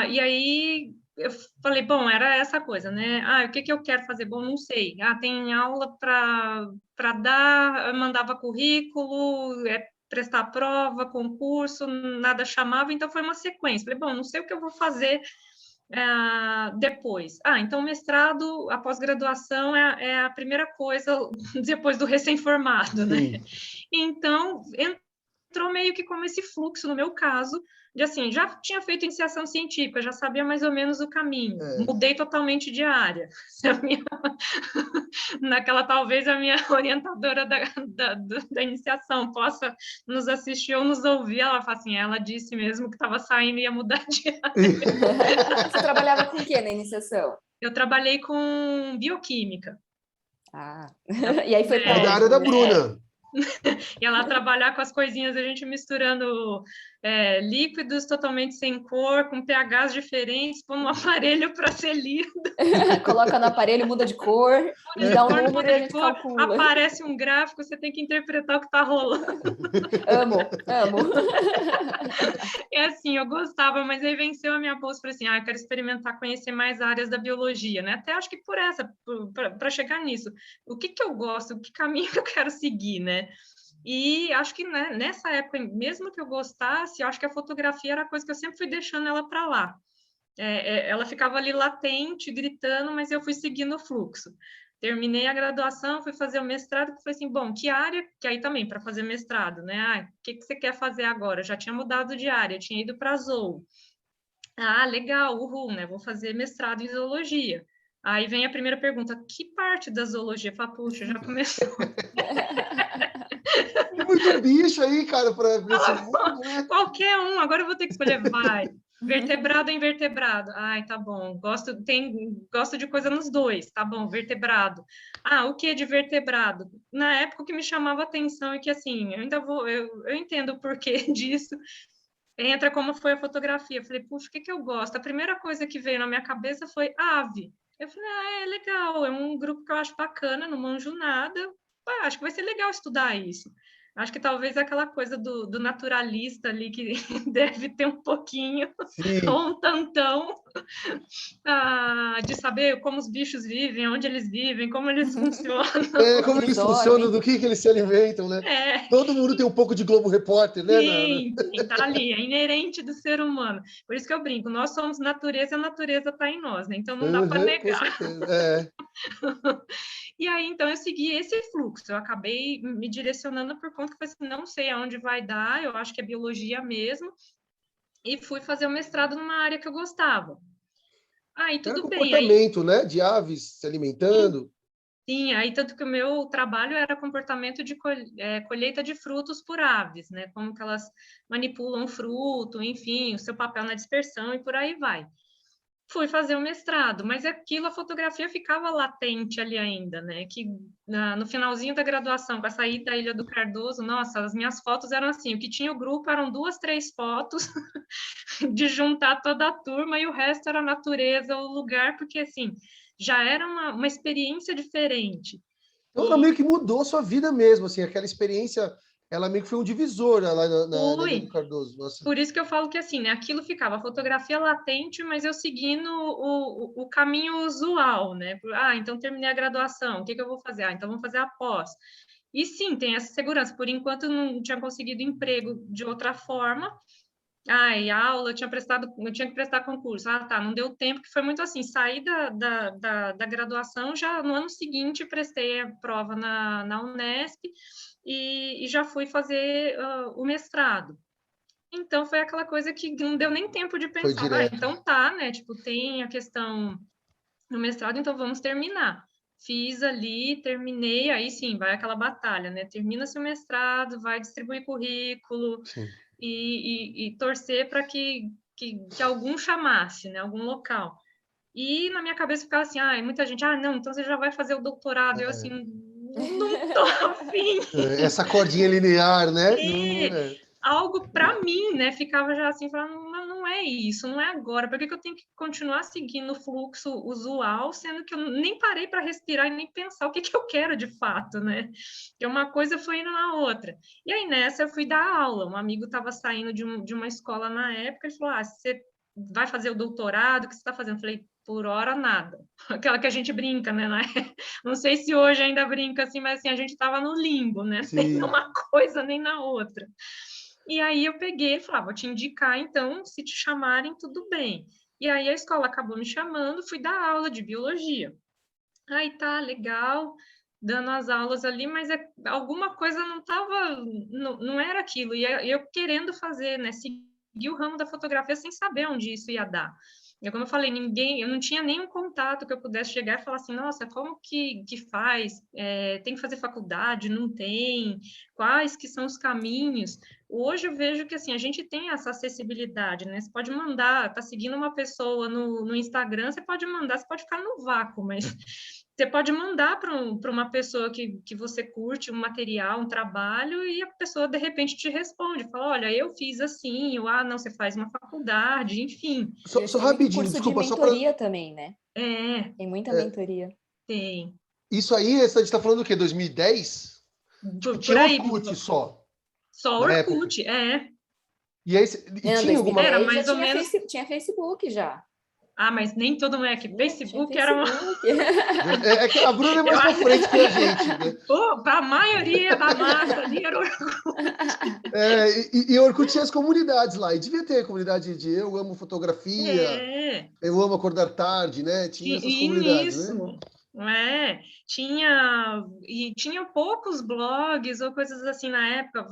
Speaker 3: e aí eu falei, bom, era essa coisa, né? O que eu quero fazer? Bom, não sei. Tem aula para dar, eu mandava currículo, prestar prova, concurso, nada chamava, então foi uma sequência. Falei, bom, não sei o que eu vou fazer depois. Então mestrado, a pós-graduação é a primeira coisa depois do recém-formado, né?
Speaker 1: Sim.
Speaker 3: Então, entrou meio que como esse fluxo, no meu caso, de assim, já tinha feito iniciação científica, já sabia mais ou menos o caminho, mudei totalmente de área. Naquela, talvez a minha orientadora da iniciação possa nos assistir ou nos ouvir, ela fala assim, ela disse mesmo que estava saindo e ia mudar de área.
Speaker 2: Você trabalhava com o que na iniciação?
Speaker 3: Eu trabalhei com bioquímica.
Speaker 2: E aí foi para
Speaker 1: da área da Bruna.
Speaker 3: E ela trabalhar com as coisinhas, a gente misturando líquidos totalmente sem cor, com pHs diferentes, põe um aparelho para ser lido.
Speaker 2: Coloca no aparelho, muda de cor, e dá um número e a gente calcula.
Speaker 3: Aparece um gráfico, você tem que interpretar o que está rolando.
Speaker 2: Amo.
Speaker 3: É assim, eu gostava, mas aí venceu a minha bolsa, falei assim, eu quero experimentar, conhecer mais áreas da biologia, né? Até acho que por essa, para chegar nisso, o que eu gosto, que caminho eu quero seguir, né? E acho que, né, nessa época, mesmo que eu gostasse, eu acho que a fotografia era a coisa que eu sempre fui deixando ela para lá. Ela ficava ali latente, gritando, mas eu fui seguindo o fluxo. Terminei a graduação, fui fazer o mestrado, que foi assim, bom, que área? Que aí também, para fazer mestrado, né? O que você quer fazer agora? Eu já tinha mudado de área, eu tinha ido para a Zoo. Legal, uhul, né? Vou fazer mestrado em zoologia. Aí vem a primeira pergunta, que parte da zoologia? Fala, puxa, já começou.
Speaker 1: Tem muito bicho aí, cara, para esse mundo, né?
Speaker 3: Qualquer um, agora eu vou ter que escolher, vai. Vertebrado ou invertebrado? Tá bom. Gosto de coisa nos dois, tá bom, vertebrado. O que de vertebrado? Na época o que me chamava atenção é que, assim, eu entendo o porquê disso, entra como foi a fotografia. Eu falei, puxa, o que eu gosto? A primeira coisa que veio na minha cabeça foi ave. Eu falei, é legal, é um grupo que eu acho bacana, não manjo nada, acho que vai ser legal estudar isso. Acho que talvez aquela coisa do naturalista ali, que deve ter um pouquinho, ou um tantão, de saber como os bichos vivem, onde eles vivem, como eles funcionam.
Speaker 1: Como eles funcionam, do que eles se alimentam, né? Todo mundo tem um pouco de Globo Repórter, né?
Speaker 3: Sim, tá ali, é inerente do ser humano. Por isso que eu brinco, nós somos natureza e a natureza está em nós, né? Então não dá para negar.
Speaker 1: Com certeza.
Speaker 3: E aí, então, eu segui esse fluxo, eu acabei me direcionando por conta que eu falei assim, não sei aonde vai dar, eu acho que é biologia mesmo, e fui fazer o mestrado numa área que eu gostava. E tudo bem.
Speaker 1: Comportamento, né? De aves se alimentando.
Speaker 3: Sim, aí tanto que o meu trabalho era comportamento de colheita de frutos por aves, né? Como que elas manipulam o fruto, enfim, o seu papel na dispersão e por aí vai. Fui fazer o mestrado, mas a fotografia ficava latente ali ainda, né? Que no finalzinho da graduação, com a saída da Ilha do Cardoso, nossa, as minhas fotos eram assim, o que tinha o grupo eram 2, 3 fotos de juntar toda a turma e o resto era a natureza, o lugar, porque assim, já era uma experiência diferente.
Speaker 1: Então, ela meio que mudou a sua vida mesmo, assim, aquela experiência, ela meio que foi um divisor lá na Ilha do Cardoso. Nossa.
Speaker 3: Por isso que eu falo que, assim, né, aquilo ficava, a fotografia latente, mas eu seguindo o caminho usual, né? Então terminei a graduação, o que eu vou fazer? Então vamos fazer a pós. E sim, tem essa segurança. Por enquanto, não tinha conseguido emprego de outra forma. E aula, eu tinha que prestar concurso. Não deu tempo, que foi muito assim, saí da graduação, já no ano seguinte prestei a prova na Unesp e já fui fazer o mestrado. Então, foi aquela coisa que não deu nem tempo de pensar. Então tá, né? Tipo, tem a questão no mestrado, então vamos terminar. Fiz ali, terminei, aí sim, vai aquela batalha, né? Termina seu mestrado, vai distribuir currículo e torcer para que algum chamasse, né? Algum local. E na minha cabeça ficava assim, muita gente, não, então você já vai fazer o doutorado. Eu assim, não tô afim.
Speaker 1: Essa cordinha linear, né?
Speaker 3: Algo para mim, né? Ficava já assim, falando, não é isso, não é agora. Por que que eu tenho que continuar seguindo o fluxo usual, sendo que eu nem parei para respirar e nem pensar o que que eu quero de fato, né? Porque uma coisa foi indo na outra. E aí, nessa, eu fui dar aula. Um amigo estava saindo de uma escola na época, ele falou, você vai fazer o doutorado? O que você está fazendo? Eu falei, por hora, nada. Aquela que a gente brinca, né? Não sei se hoje ainda brinca assim, mas assim, a gente estava no limbo, né?
Speaker 1: Sim.
Speaker 3: Nem numa coisa, nem na outra. E aí eu peguei e falei, vou te indicar, então, se te chamarem, tudo bem. E aí a escola acabou me chamando, fui dar aula de biologia. Aí tá, legal, dando as aulas ali, mas alguma coisa não estava, não era aquilo. E eu querendo fazer, né, seguir o ramo da fotografia sem saber onde isso ia dar. E como eu falei, eu não tinha nenhum contato que eu pudesse chegar e falar assim, nossa, como que faz? Tem que fazer faculdade? Não tem? Quais que são os caminhos? Hoje eu vejo que, assim, a gente tem essa acessibilidade, né? Você pode mandar, tá seguindo uma pessoa no Instagram, você pode mandar, você pode ficar no vácuo, mas você pode mandar para uma pessoa que você curte um material, um trabalho, e a pessoa, de repente, te responde, fala, olha, eu fiz assim, ou, não, você faz uma faculdade, enfim.
Speaker 1: Só rapidinho,
Speaker 2: curso
Speaker 1: desculpa,
Speaker 2: de
Speaker 1: só para...
Speaker 2: mentoria também, né? Tem muita mentoria.
Speaker 3: Tem.
Speaker 1: Isso aí, a gente está falando do quê? 2010?
Speaker 3: Por aí.
Speaker 1: Orkut só.
Speaker 3: Só Orkut,
Speaker 1: E aí,
Speaker 2: tinha
Speaker 1: alguma...
Speaker 3: Era mais ou menos...
Speaker 2: Tinha Facebook já.
Speaker 3: Mas nem todo mundo é que Facebook era uma...
Speaker 1: É que a Bruna é mais pra frente que a gente, né?
Speaker 3: A maioria da massa ali era Orkut.
Speaker 1: E Orkut tinha as comunidades lá. E devia ter a comunidade de eu amo fotografia, eu amo acordar tarde, né? Tinha essas comunidades, né?
Speaker 3: Tinha poucos blogs ou coisas assim na época,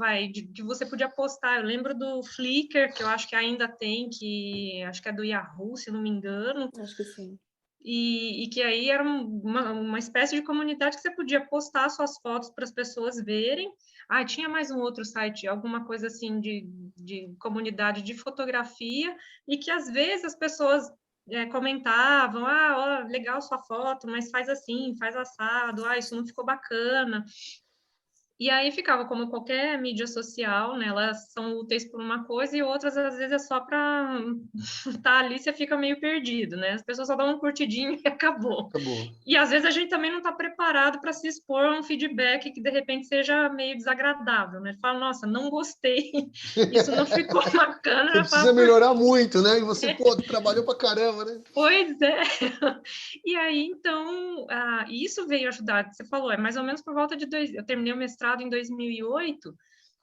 Speaker 3: que você podia postar. Eu lembro do Flickr, que eu acho que ainda tem, que acho que é do Yahoo, se não me engano.
Speaker 2: Acho que sim.
Speaker 3: E que aí era uma espécie de comunidade que você podia postar suas fotos para as pessoas verem. Tinha mais um outro site, alguma coisa assim de comunidade de fotografia, e que às vezes as pessoas comentavam, ó, legal sua foto, mas faz assim, faz assado, isso não ficou bacana. E aí ficava como qualquer mídia social, né? Elas são úteis por uma coisa e outras, às vezes, é só para estar ali, você fica meio perdido, né? As pessoas só dão um curtidinho e acabou. E às vezes a gente também não está preparado para se expor a um feedback que, de repente, seja meio desagradável, né? Fala, nossa, não gostei, isso não ficou bacana.
Speaker 1: Você precisa melhorar muito, né? E você, trabalhou pra caramba, né?
Speaker 3: Pois é. E aí, então, isso veio ajudar. Você falou, é mais ou menos por volta de... Eu terminei o mestrado em 2008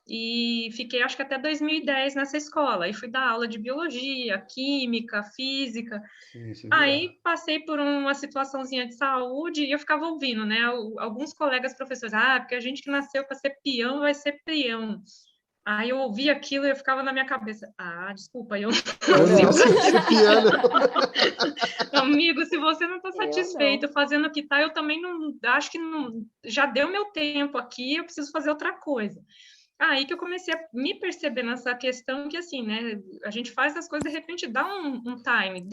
Speaker 3: e fiquei, acho que até 2010 nessa escola. Aí fui dar aula de biologia, química, física. Aí passei por uma situaçãozinha de saúde e eu ficava ouvindo, né? Alguns colegas professores, porque a gente que nasceu para ser peão vai ser peão. Aí eu ouvi aquilo e eu ficava na minha cabeça, desculpa, eu não
Speaker 1: ser piano.
Speaker 3: Amigo, se você não está satisfeito fazendo o que está, eu também não, acho que não, já deu meu tempo aqui, eu preciso fazer outra coisa. Aí que eu comecei a me perceber nessa questão que, assim, né, a gente faz as coisas, de repente dá um time,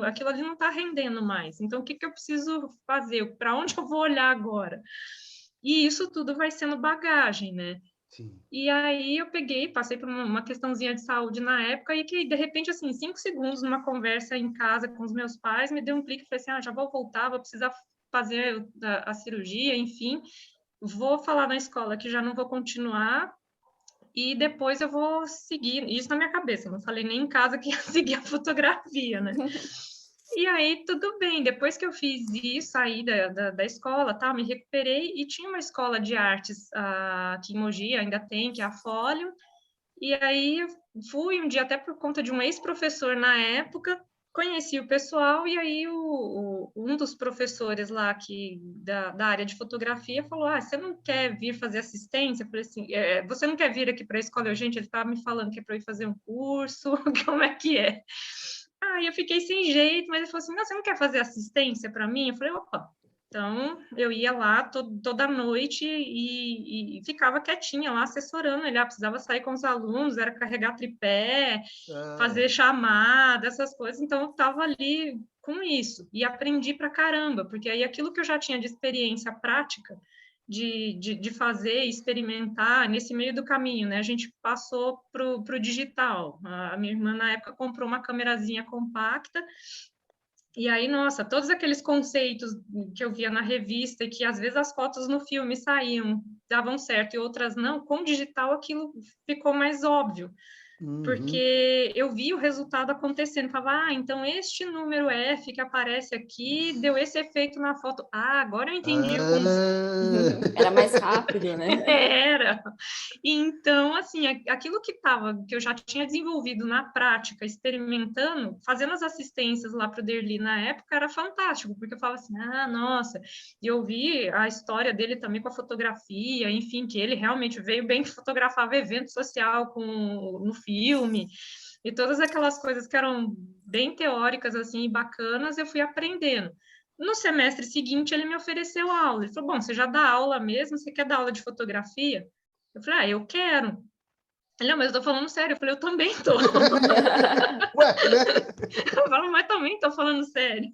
Speaker 3: aquilo ali não está rendendo mais, então o que eu preciso fazer? Para onde eu vou olhar agora? E isso tudo vai sendo bagagem, né?
Speaker 1: Sim.
Speaker 3: E aí eu passei por uma questãozinha de saúde na época e que, de repente, assim, 5 segundos numa conversa em casa com os meus pais, me deu um clique e falei assim, já vou voltar, vou precisar fazer a cirurgia, enfim, vou falar na escola que já não vou continuar e depois eu vou seguir, isso na minha cabeça, não falei nem em casa que ia seguir a fotografia, né? E aí, tudo bem, depois que eu fiz isso, saí da escola, me recuperei, e tinha uma escola de artes aqui em Mogi, ainda tem, que é a Fólio, e aí eu fui um dia, até por conta de um ex-professor na época, conheci o pessoal, e aí um dos professores lá da área de fotografia falou, você não quer vir fazer assistência? Eu falei assim, você não quer vir aqui para a escola? Gente, ele estava me falando que é para eu ir fazer um curso, como é que é? Eu fiquei sem jeito, mas ele falou assim, você não quer fazer assistência para mim? Eu falei, opa. Então, eu ia lá toda noite e ficava quietinha lá, assessorando ele. Precisava sair com os alunos, era carregar tripé, fazer chamada, essas coisas. Então, eu estava ali com isso. E aprendi pra caramba, porque aí aquilo que eu já tinha de experiência prática, de fazer, experimentar nesse meio do caminho, né? A gente passou para o digital. A minha irmã, na época, comprou uma câmerazinha compacta. E aí, nossa, todos aqueles conceitos que eu via na revista e que às vezes as fotos no filme saíam, davam certo e outras não, com digital aquilo ficou mais óbvio. Porque eu vi o resultado acontecendo, falava, então este número F que aparece aqui deu esse efeito na foto. Ah, agora eu entendi o conceito.
Speaker 2: Era mais rápido, né?
Speaker 3: Era. Então, assim, aquilo que eu já tinha desenvolvido na prática, experimentando, fazendo as assistências lá para o Derli na época, era fantástico, porque eu falava assim, nossa, e eu vi a história dele também com a fotografia, enfim, que ele realmente veio bem que fotografava evento social no filme, e todas aquelas coisas que eram bem teóricas, assim, bacanas, eu fui aprendendo. No semestre seguinte, ele me ofereceu aula. Ele falou, bom, você já dá aula mesmo? Você quer dar aula de fotografia? Eu falei, eu quero. Ele, não, mas eu tô falando sério. Eu falei, eu também tô.
Speaker 1: Ué, né?
Speaker 3: Eu falo, mas também tô falando sério.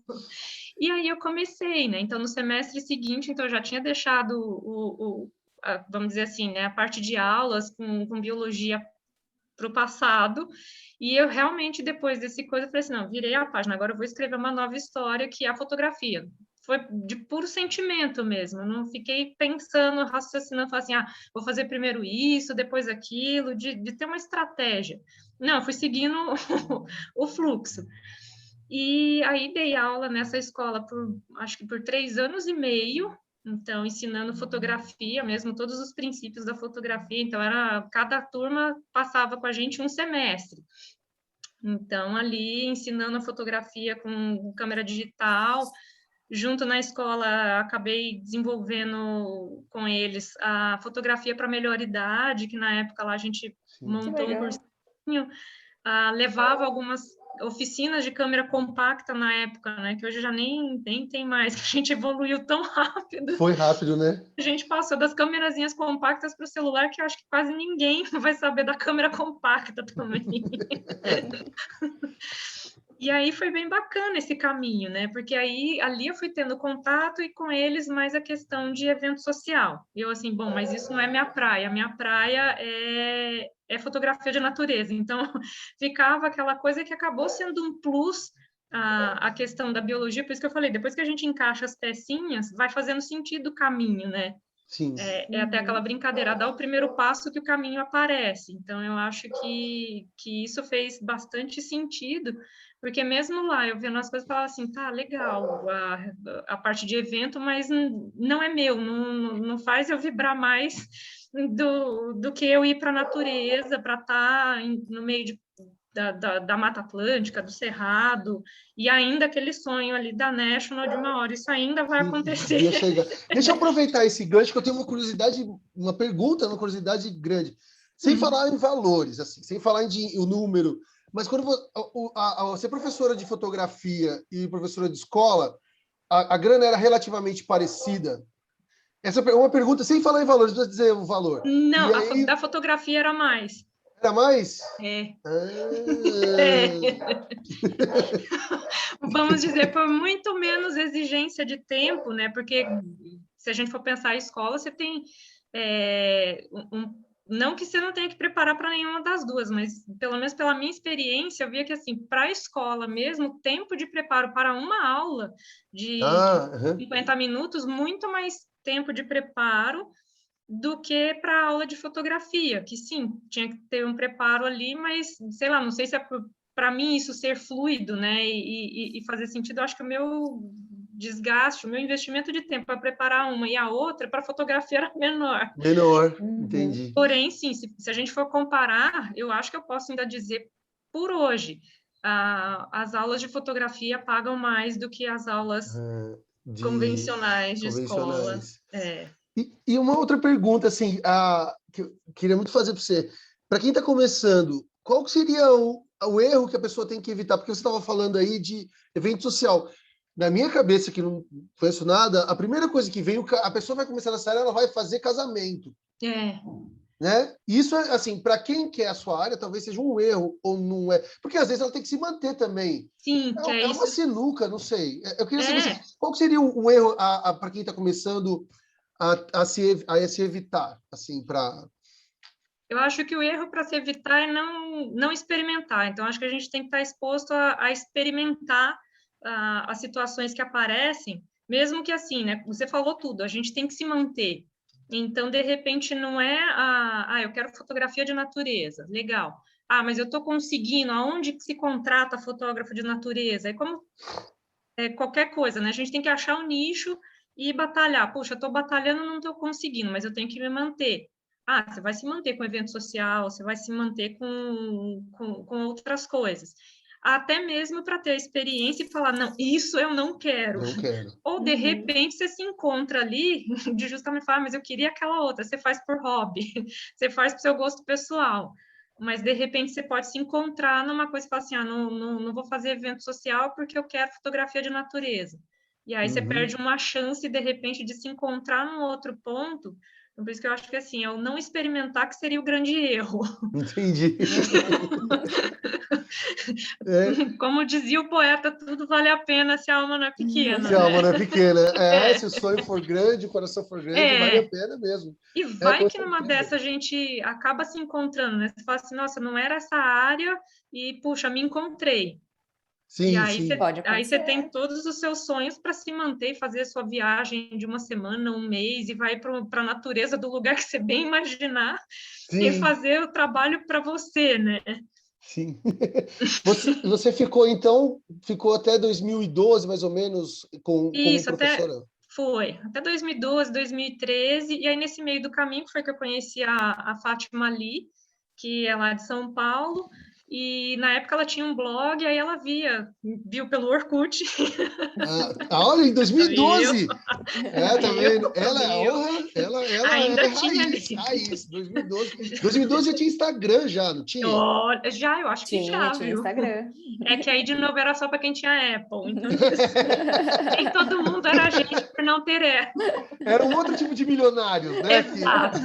Speaker 3: E aí eu comecei, né? Então, no semestre seguinte, então, eu já tinha deixado vamos dizer assim, né? A parte de aulas com biologia para o passado, e eu realmente, depois desse coisa, falei assim, não, virei a página, agora eu vou escrever uma nova história, que é a fotografia. Foi de puro sentimento mesmo, eu não fiquei pensando, raciocinando, falando assim, vou fazer primeiro isso, depois aquilo, de ter uma estratégia. Não, eu fui seguindo o fluxo. E aí dei aula nessa escola acho que por 3 anos e meio, então ensinando fotografia mesmo, todos os princípios da fotografia, então cada turma passava com a gente um semestre. Então ali ensinando a fotografia com câmera digital, junto na escola acabei desenvolvendo com eles a fotografia para melhor idade, que na época lá a gente montou um cursinho, levava algumas oficinas de câmera compacta na época, né? Que hoje já nem tem mais, que a gente evoluiu tão rápido.
Speaker 1: Foi rápido, né?
Speaker 3: A gente passou das câmerazinhas compactas para o celular, que eu acho que quase ninguém vai saber da câmera compacta também. E aí foi bem bacana esse caminho, né? Porque aí ali eu fui tendo contato e com eles mais a questão de evento social. E eu assim, bom, mas isso não é minha praia. Minha praia é fotografia de natureza. Então ficava aquela coisa que acabou sendo um plus a questão da biologia. Por isso que eu falei, depois que a gente encaixa as pecinhas, vai fazendo sentido o caminho, né?
Speaker 1: Sim.
Speaker 3: É até aquela brincadeira, dá o primeiro passo que o caminho aparece. Então, eu acho que isso fez bastante sentido, porque mesmo lá, eu vendo as coisas, falava assim, tá, legal, a parte de evento, mas não é meu, não faz eu vibrar mais do que eu ir para a natureza, para estar no meio da Mata Atlântica, do Cerrado, e ainda aquele sonho ali da National de uma hora, isso ainda vai acontecer.
Speaker 1: Deixa eu aproveitar esse gancho, que eu tenho uma curiosidade, uma pergunta, uma curiosidade grande. Sem falar em valores, assim, sem falar em o número, mas quando você é professora de fotografia e professora de escola, a grana era relativamente parecida? Essa é uma pergunta, sem falar em valores, precisa dizer o valor.
Speaker 3: Não, aí... da fotografia era mais.
Speaker 1: Era mais?
Speaker 3: É. Vamos dizer, por muito menos exigência de tempo, né? Porque se a gente for pensar a escola, você tem não que você não tenha que preparar para nenhuma das duas, mas pelo menos pela minha experiência, eu via que assim, para a escola mesmo, o tempo de preparo para uma aula de 50 minutos, muito mais tempo de preparo do que para a aula de fotografia, que sim, tinha que ter um preparo ali, mas, sei lá, não sei se é para mim isso ser fluido, né, e fazer sentido. Eu acho que o meu desgaste, o meu investimento de tempo para preparar uma e a outra para fotografia era menor.
Speaker 1: Entendi.
Speaker 3: Porém, sim, se a gente for comparar, eu acho que eu posso ainda dizer, por hoje, as aulas de fotografia pagam mais do que as aulas convencionais de escola.
Speaker 1: E uma outra pergunta, assim, que eu queria muito fazer para você. Para quem está começando, qual seria o erro que a pessoa tem que evitar? Porque você estava falando aí de evento social. Na minha cabeça, que não conheço nada, a primeira coisa que vem, a pessoa vai começar nessa área, ela vai fazer casamento. Né? Isso, assim, para quem quer a sua área, talvez seja um erro, ou não é. Porque às vezes ela tem que se manter também.
Speaker 3: Sim,
Speaker 1: é uma sinuca, não sei. Eu queria saber qual seria um erro para quem está começando a se evitar, assim, para...
Speaker 3: Eu acho que o erro para se evitar é não experimentar. Então, acho que a gente tem que estar exposto a experimentar as situações que aparecem, mesmo que assim, né? Você falou tudo, a gente tem que se manter. Então, de repente, não é eu quero fotografia de natureza, legal. Mas eu estou conseguindo, aonde que se contrata fotógrafo de natureza? É como qualquer coisa, né? A gente tem que achar um nicho e batalhar. Puxa, eu estou batalhando, não estou conseguindo, mas eu tenho que me manter. Você vai se manter com evento social, você vai se manter com outras coisas. Até mesmo para ter a experiência e falar, não, isso eu não quero.
Speaker 1: Não quero.
Speaker 3: Ou, de repente, você se encontra ali de justamente falar, mas eu queria aquela outra. Você faz por hobby, você faz para seu gosto pessoal. Mas, de repente, você pode se encontrar numa coisa e falar assim, não vou fazer evento social porque eu quero fotografia de natureza. E aí você perde uma chance, de repente, de se encontrar num outro ponto. Por isso que eu acho que, assim, é o não experimentar que seria o grande erro.
Speaker 1: Entendi.
Speaker 3: Como dizia o poeta, tudo vale a pena se a alma não é pequena.
Speaker 1: Se a alma não é pequena. Se o sonho for grande, o coração for grande, vale a pena mesmo.
Speaker 3: E vai que
Speaker 1: com
Speaker 3: numa
Speaker 1: certeza.
Speaker 3: dessa a gente acaba se encontrando, né? Você fala assim, nossa, não era essa área e, puxa, me encontrei.
Speaker 1: Sim,
Speaker 3: E aí
Speaker 1: sim.
Speaker 3: você tem todos os seus sonhos para se manter, fazer a sua viagem de uma semana, um mês, e vai para a natureza do lugar que você bem imaginar
Speaker 1: Sim.
Speaker 3: e fazer o trabalho para você, né?
Speaker 1: Sim. Você ficou, então, até 2012, mais ou menos, como professora?
Speaker 3: Até 2012, 2013, e aí nesse meio do caminho foi que eu conheci a Fátima Ali, que é lá de São Paulo, e na época ela tinha um blog, aí ela viu pelo Orkut.
Speaker 1: Olha, em 2012! Tá vendo? Ela
Speaker 3: ainda
Speaker 1: é
Speaker 3: tinha
Speaker 1: raiz. 2012 já tinha Instagram, já, não tinha?
Speaker 3: Já, eu acho que já,
Speaker 2: tinha
Speaker 3: viu?
Speaker 2: Instagram.
Speaker 3: É que aí, de novo, era só para quem tinha Apple. Então, nem todo mundo era gente por não ter Apple.
Speaker 1: Era um outro tipo de milionários, né?
Speaker 3: Exato.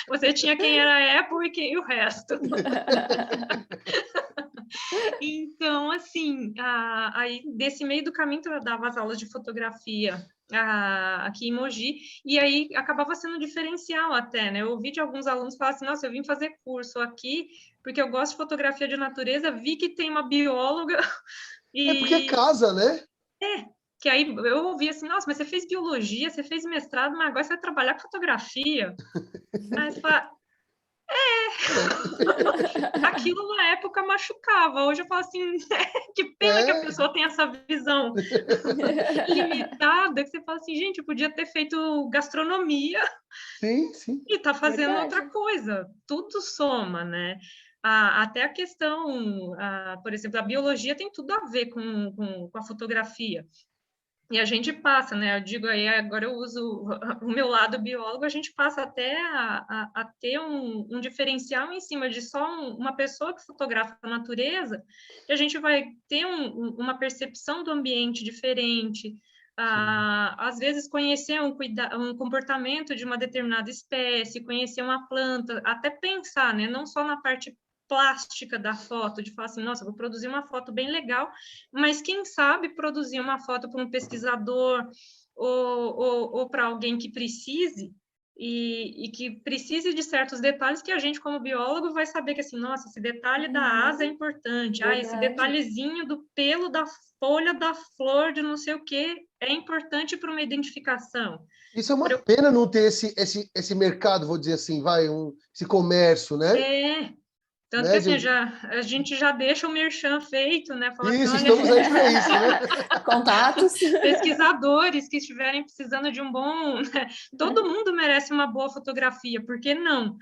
Speaker 3: Você tinha quem era Apple e o resto. Então, assim, aí desse meio do caminho eu dava as aulas de fotografia aqui em Mogi, e aí acabava sendo um diferencial até, né? Eu ouvi de alguns alunos falar assim, nossa, eu vim fazer curso aqui porque eu gosto de fotografia de natureza, vi que tem uma bióloga e...
Speaker 1: porque casa, né?
Speaker 3: Que aí eu ouvi assim, nossa, mas você fez biologia, você fez mestrado, mas agora você vai trabalhar com fotografia. Aí você fala, aquilo na época machucava. Hoje eu falo assim, que pena que a pessoa tem essa visão limitada, que você fala assim, gente, eu podia ter feito gastronomia
Speaker 1: sim.
Speaker 3: E tá fazendo
Speaker 2: Verdade.
Speaker 3: outra coisa. Tudo soma, né? Até a questão, por exemplo, a biologia tem tudo a ver com a fotografia. E a gente passa, né? Eu digo aí, agora eu uso o meu lado biólogo, a gente passa até a ter um diferencial em cima de só uma pessoa que fotografa a natureza, e a gente vai ter uma percepção do ambiente diferente, às vezes conhecer um comportamento de uma determinada espécie, conhecer uma planta, até pensar, né? Não só na parte plástica da foto, de falar assim, nossa, vou produzir uma foto bem legal, mas quem sabe produzir uma foto para um pesquisador ou para alguém que precise e que precise de certos detalhes que a gente, como biólogo, vai saber que assim, nossa, esse detalhe da asa é importante, esse detalhezinho do pelo da folha da flor de não sei o que é importante para uma identificação.
Speaker 1: Isso é uma pena não ter esse mercado, vou dizer assim, esse comércio, né?
Speaker 3: Tanto que assim, a gente já deixa o merchan feito, né? Fala
Speaker 1: isso,
Speaker 3: assim,
Speaker 1: estamos aí para isso, né?
Speaker 2: Contatos.
Speaker 3: Pesquisadores que estiverem precisando de um bom... Né? Todo mundo merece uma boa fotografia, por que não?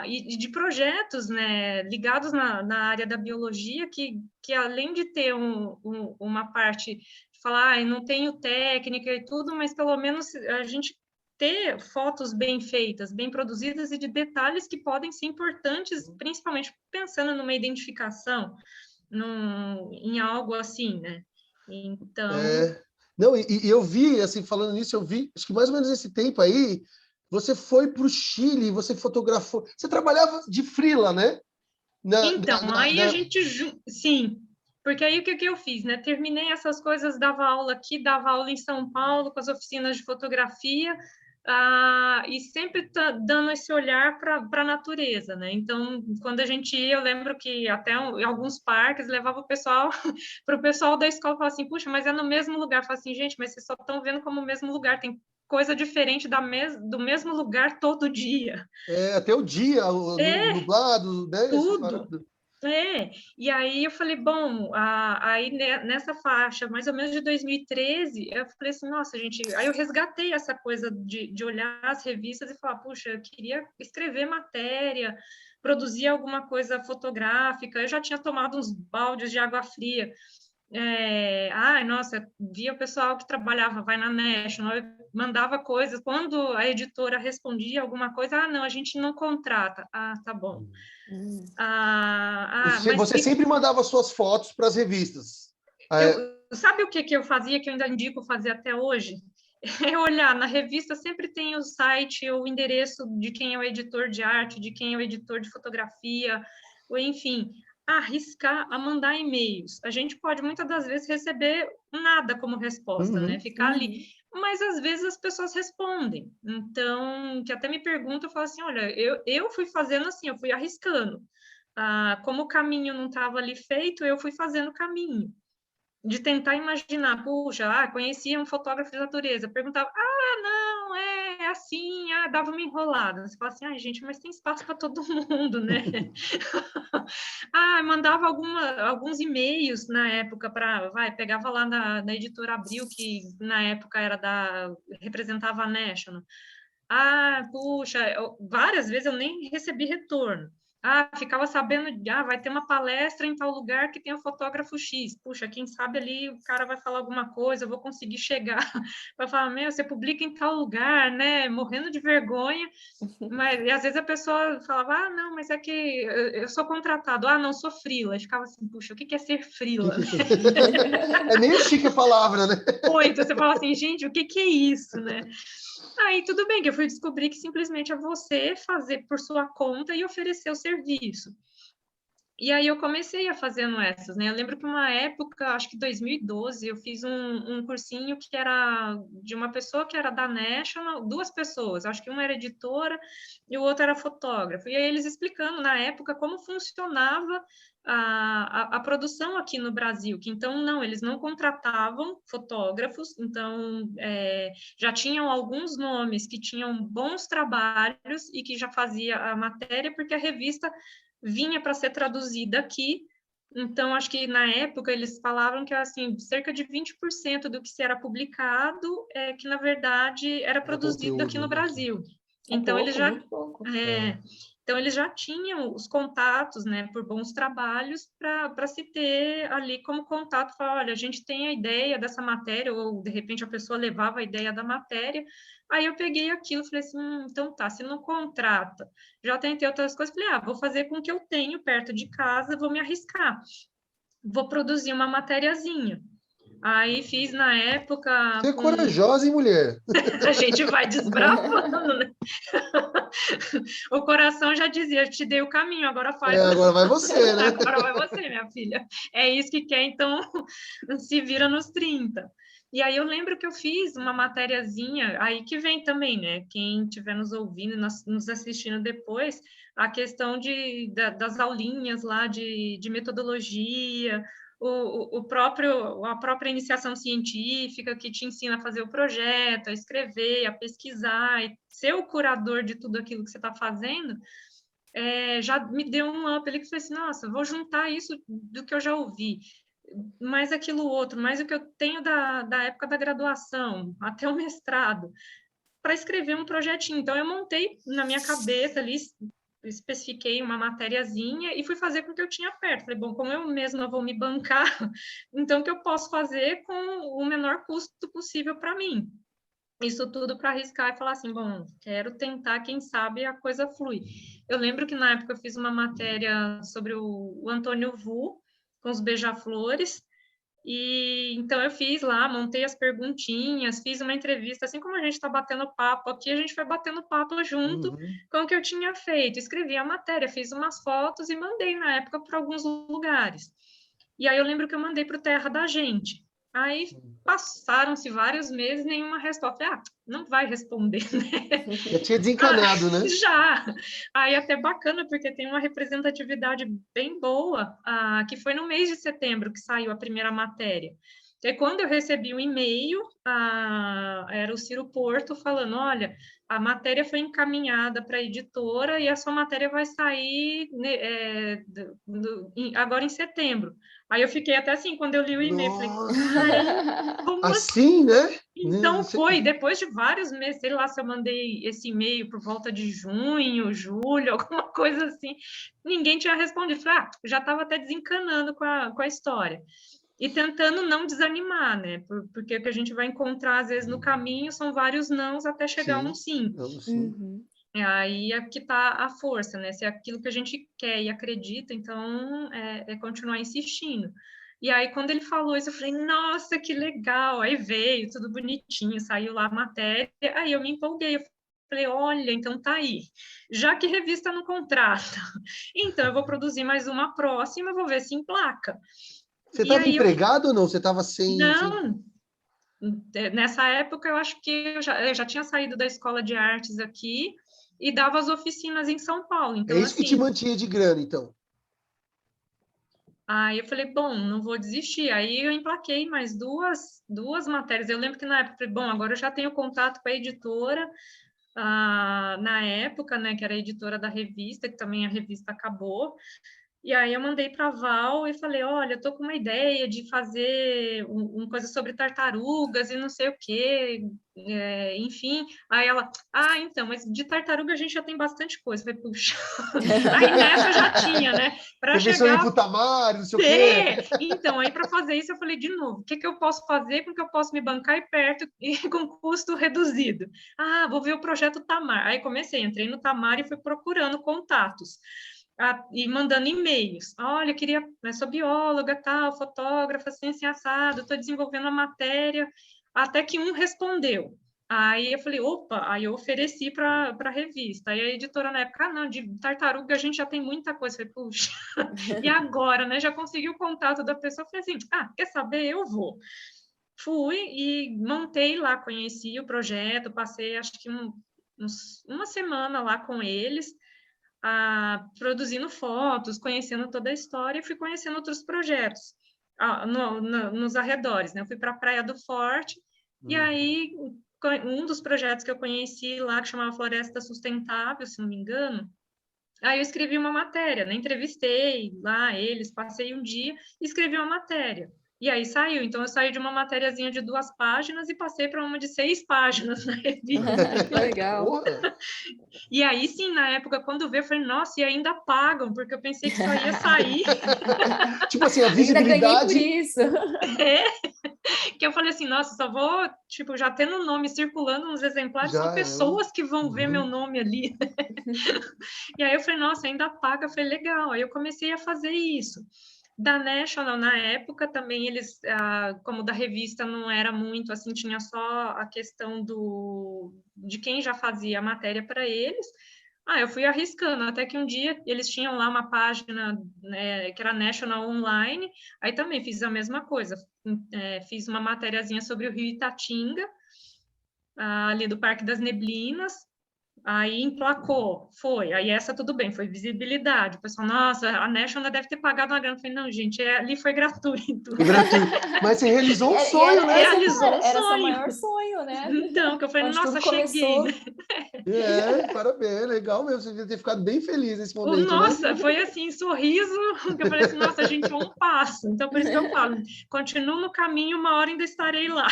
Speaker 3: E de projetos, né, ligados na área da biologia, que além de ter uma parte de falar, não tenho técnica e tudo, mas pelo menos a gente ter fotos bem feitas, bem produzidas e de detalhes que podem ser importantes, principalmente pensando numa identificação, em algo assim, né? Então...
Speaker 1: Não, e eu vi, assim, falando nisso, acho que mais ou menos esse tempo aí, você foi para o Chile, você fotografou, você trabalhava de freela, né?
Speaker 3: A gente... Sim, porque aí o que eu fiz, né? Terminei essas coisas, dava aula aqui, dava aula em São Paulo, com as oficinas de fotografia, e sempre dando esse olhar para a natureza, né? Então, quando a gente ia, eu lembro que até em alguns parques levava o pessoal para o pessoal da escola falar assim, puxa, mas é no mesmo lugar. Fala assim, gente, mas vocês só estão vendo como o mesmo lugar, tem coisa diferente do mesmo lugar todo dia.
Speaker 1: Até o dia, nublado, né?
Speaker 3: Tudo. E aí eu falei, bom, aí nessa faixa, mais ou menos de 2013, eu falei assim, nossa, gente, aí eu resgatei essa coisa de olhar as revistas e falar, puxa, eu queria escrever matéria, produzir alguma coisa fotográfica, eu já tinha tomado uns baldes de água fria. Nossa, via o pessoal que trabalhava, vai na National, mandava coisas, quando a editora respondia alguma coisa, não, a gente não contrata. Tá bom.
Speaker 1: Você sempre mandava suas fotos para as revistas.
Speaker 3: Sabe o que eu fazia, que eu ainda indico fazer até hoje? É olhar, na revista sempre tem o site, o endereço de quem é o editor de arte, de quem é o editor de fotografia, ou enfim, arriscar a mandar e-mails. A gente pode, muitas das vezes, receber nada como resposta, né? Ficar ali. Mas, às vezes, as pessoas respondem. Então, que até me perguntam, eu falo assim, olha, eu fui fazendo assim, eu fui arriscando. Como o caminho não estava ali feito, eu fui fazendo o caminho. De tentar imaginar, puxa, conhecia um fotógrafo de natureza, perguntava, não, é assim, dava uma enrolada. Você fala assim, gente, mas tem espaço para todo mundo, né? Mandava alguns e-mails na época pegava lá na editora Abril, que na época representava a National. Puxa, várias vezes eu nem recebi retorno. Ficava sabendo, vai ter uma palestra em tal lugar que tem o fotógrafo X. Puxa, quem sabe ali o cara vai falar alguma coisa, eu vou conseguir chegar. Vai falar, você publica em tal lugar, né? Morrendo de vergonha. E às vezes a pessoa falava, não, mas é que eu sou contratado. Não, sou freela. Eu ficava assim, puxa, o que é ser freela?
Speaker 1: É meio chique a palavra, né?
Speaker 3: Então você fala assim, gente, o que é isso, né? Aí tudo bem, que eu fui descobrir que simplesmente é você fazer por sua conta e oferecer o serviço. E aí eu comecei a fazendo essas, né? Eu lembro que uma época, acho que 2012, eu fiz um cursinho que era de uma pessoa que era da National, duas pessoas, acho que uma era editora e o outro era fotógrafo. E aí eles explicando na época como funcionava a produção aqui no Brasil, que então não, eles não contratavam fotógrafos, então já tinham alguns nomes que tinham bons trabalhos e que já fazia a matéria, porque a revista vinha para ser traduzida aqui. Então, acho que na época eles falavam que assim, cerca de 20% do que se era publicado que, na verdade, era produzido aqui no Brasil. Então, eles já... Então, eles já tinham os contatos, né, por bons trabalhos, para se ter ali como contato, falar, olha, a gente tem a ideia dessa matéria, ou de repente a pessoa levava a ideia da matéria. Aí eu peguei aquilo e falei assim, então tá, se não contrata, já tentei outras coisas, falei, vou fazer com o que eu tenho perto de casa, vou me arriscar, vou produzir uma matériazinha. Aí fiz na época...
Speaker 1: Você é corajosa, hein, mulher?
Speaker 3: A gente vai desbravando, né? O coração já dizia, te dei o caminho, agora faz.
Speaker 1: Agora vai você, né?
Speaker 3: Agora vai você, minha filha. É isso que quer, então se vira nos 30. E aí eu lembro que eu fiz uma matériazinha, aí que vem também, né? Quem estiver nos ouvindo, nos assistindo depois, a questão das aulinhas lá de metodologia, a própria iniciação científica que te ensina a fazer o projeto, a escrever, a pesquisar, e ser o curador de tudo aquilo que você está fazendo, já me deu um up ali que foi assim, nossa, vou juntar isso do que eu já ouvi, mais aquilo outro, mais o que eu tenho da época da graduação, até o mestrado, para escrever um projetinho. Então, eu montei na minha cabeça ali, especifiquei uma matériazinha e fui fazer com o que eu tinha perto. Falei, bom, como eu mesma vou me bancar, então o que eu posso fazer com o menor custo possível para mim? Isso tudo para arriscar e falar assim, bom, quero tentar, quem sabe a coisa flui. Eu lembro que na época eu fiz uma matéria sobre o Antônio Vu, com os beija-flores, e então eu fiz lá, montei as perguntinhas, fiz uma entrevista, assim como a gente está batendo papo aqui, a gente foi batendo papo junto com o que eu tinha feito. Escrevi a matéria, fiz umas fotos e mandei na época para alguns lugares. E aí eu lembro que eu mandei para o Terra da Gente. Aí passaram-se vários meses, nenhuma resposta. Não vai responder, né?
Speaker 1: Já tinha desencanado, né?
Speaker 3: Já! Aí até bacana, porque tem uma representatividade bem boa, que foi no mês de setembro que saiu a primeira matéria. E quando eu recebi um e-mail, era o Ciro Porto falando, olha, a matéria foi encaminhada para a editora e a sua matéria vai sair agora em setembro. Aí eu fiquei até assim, quando eu li o e-mail, falei, como
Speaker 1: assim, né?
Speaker 3: Então foi, depois de vários meses, sei lá se eu mandei esse e-mail por volta de junho, julho, alguma coisa assim, ninguém tinha respondido. Falei, já estava até desencanando com a história. E tentando não desanimar, né? Porque o que a gente vai encontrar, às vezes, no caminho são vários nãos até chegar a um sim.
Speaker 1: Sim.
Speaker 3: Aí é que está a força, né? Se é aquilo que a gente quer e acredita, então é continuar insistindo. E aí, quando ele falou isso, eu falei, nossa, que legal! Aí veio, tudo bonitinho, saiu lá a matéria, aí eu me empolguei, eu falei, olha, então tá aí. Já que revista não contrata, então eu vou produzir mais uma próxima, vou ver se emplaca.
Speaker 1: Você estava empregado ou não? Você estava sem...
Speaker 3: Não, nessa época eu acho que eu já tinha saído da escola de artes aqui e dava as oficinas em São Paulo. Então,
Speaker 1: é isso que te mantinha de grana, então?
Speaker 3: Aí eu falei, bom, não vou desistir. Aí eu emplaquei mais duas matérias. Eu lembro que na época, eu falei, bom, agora eu já tenho contato com a editora, na época, né, que era a editora da revista, que também a revista acabou. E aí eu mandei para a Val e falei, olha, eu tô com uma ideia de fazer uma coisa sobre tartarugas e não sei o quê, enfim. Aí ela, então, mas de tartaruga a gente já tem bastante coisa. Eu falei, puxa, aí nessa já tinha, né? Para chegar...
Speaker 1: pensou em ir pro Tamar, não sei o quê.
Speaker 3: Então, aí para fazer isso eu falei de novo, o que eu posso fazer com que eu posso me bancar e perto e com custo reduzido? Vou ver o projeto Tamar. Aí comecei, entrei no Tamar e fui procurando contatos. E mandando e-mails. Olha, sou bióloga, tal, fotógrafa, ciência assado, estou desenvolvendo a matéria, até que um respondeu. Aí eu falei, opa, aí eu ofereci para a revista. Aí a editora na época, não, de tartaruga a gente já tem muita coisa. Eu falei, puxa, e agora, né? Já consegui o contato da pessoa. Eu falei assim, quer saber? Eu vou. Fui e montei lá, conheci o projeto, passei acho que uma semana lá com eles, produzindo fotos, conhecendo toda a história, e fui conhecendo outros projetos nos arredores, né? Eu fui para a Praia do Forte, e aí um dos projetos que eu conheci lá, que chamava Floresta Sustentável, se não me engano, aí eu escrevi uma matéria, né? Entrevistei lá eles, passei um dia e escrevi uma matéria. E aí saiu. Então, eu saí de uma matériazinha de 2 páginas e passei para uma de 6 páginas na revista.
Speaker 2: Legal.
Speaker 3: E aí, sim, na época, quando veio, eu falei, nossa, e ainda pagam, porque eu pensei que só ia sair.
Speaker 1: Tipo assim, a visibilidade...
Speaker 2: Ainda ganhei por isso.
Speaker 3: Que eu falei assim, nossa, só vou, tipo, já tendo o nome circulando nos exemplares, são pessoas que vão ver meu nome ali. E aí eu falei, nossa, ainda paga. Eu falei, legal. Aí eu comecei a fazer isso. Da National, na época, também eles, como da revista não era muito, assim, tinha só a questão de quem já fazia a matéria para eles. Eu fui arriscando, até que um dia eles tinham lá uma página, né, que era National Online, aí também fiz a mesma coisa, fiz uma matériazinha sobre o Rio Itatinga, ali do Parque das Neblinas, aí emplacou, foi. Aí essa tudo bem, foi visibilidade. O pessoal, nossa, a National deve ter pagado uma grana. Eu falei, não, gente, ali foi gratuito.
Speaker 1: Mas você realizou um sonho, né?
Speaker 3: Realizou um sonho.
Speaker 2: Era seu maior sonho, né?
Speaker 3: Então, que eu falei, nossa, cheguei.
Speaker 1: Parabéns, legal mesmo. Você devia ter ficado bem feliz nesse momento,
Speaker 3: nossa,
Speaker 1: né?
Speaker 3: Foi assim, sorriso, que eu falei assim, nossa, gente, um passo. Então, por isso que eu falo, continuo no caminho, uma hora ainda estarei lá.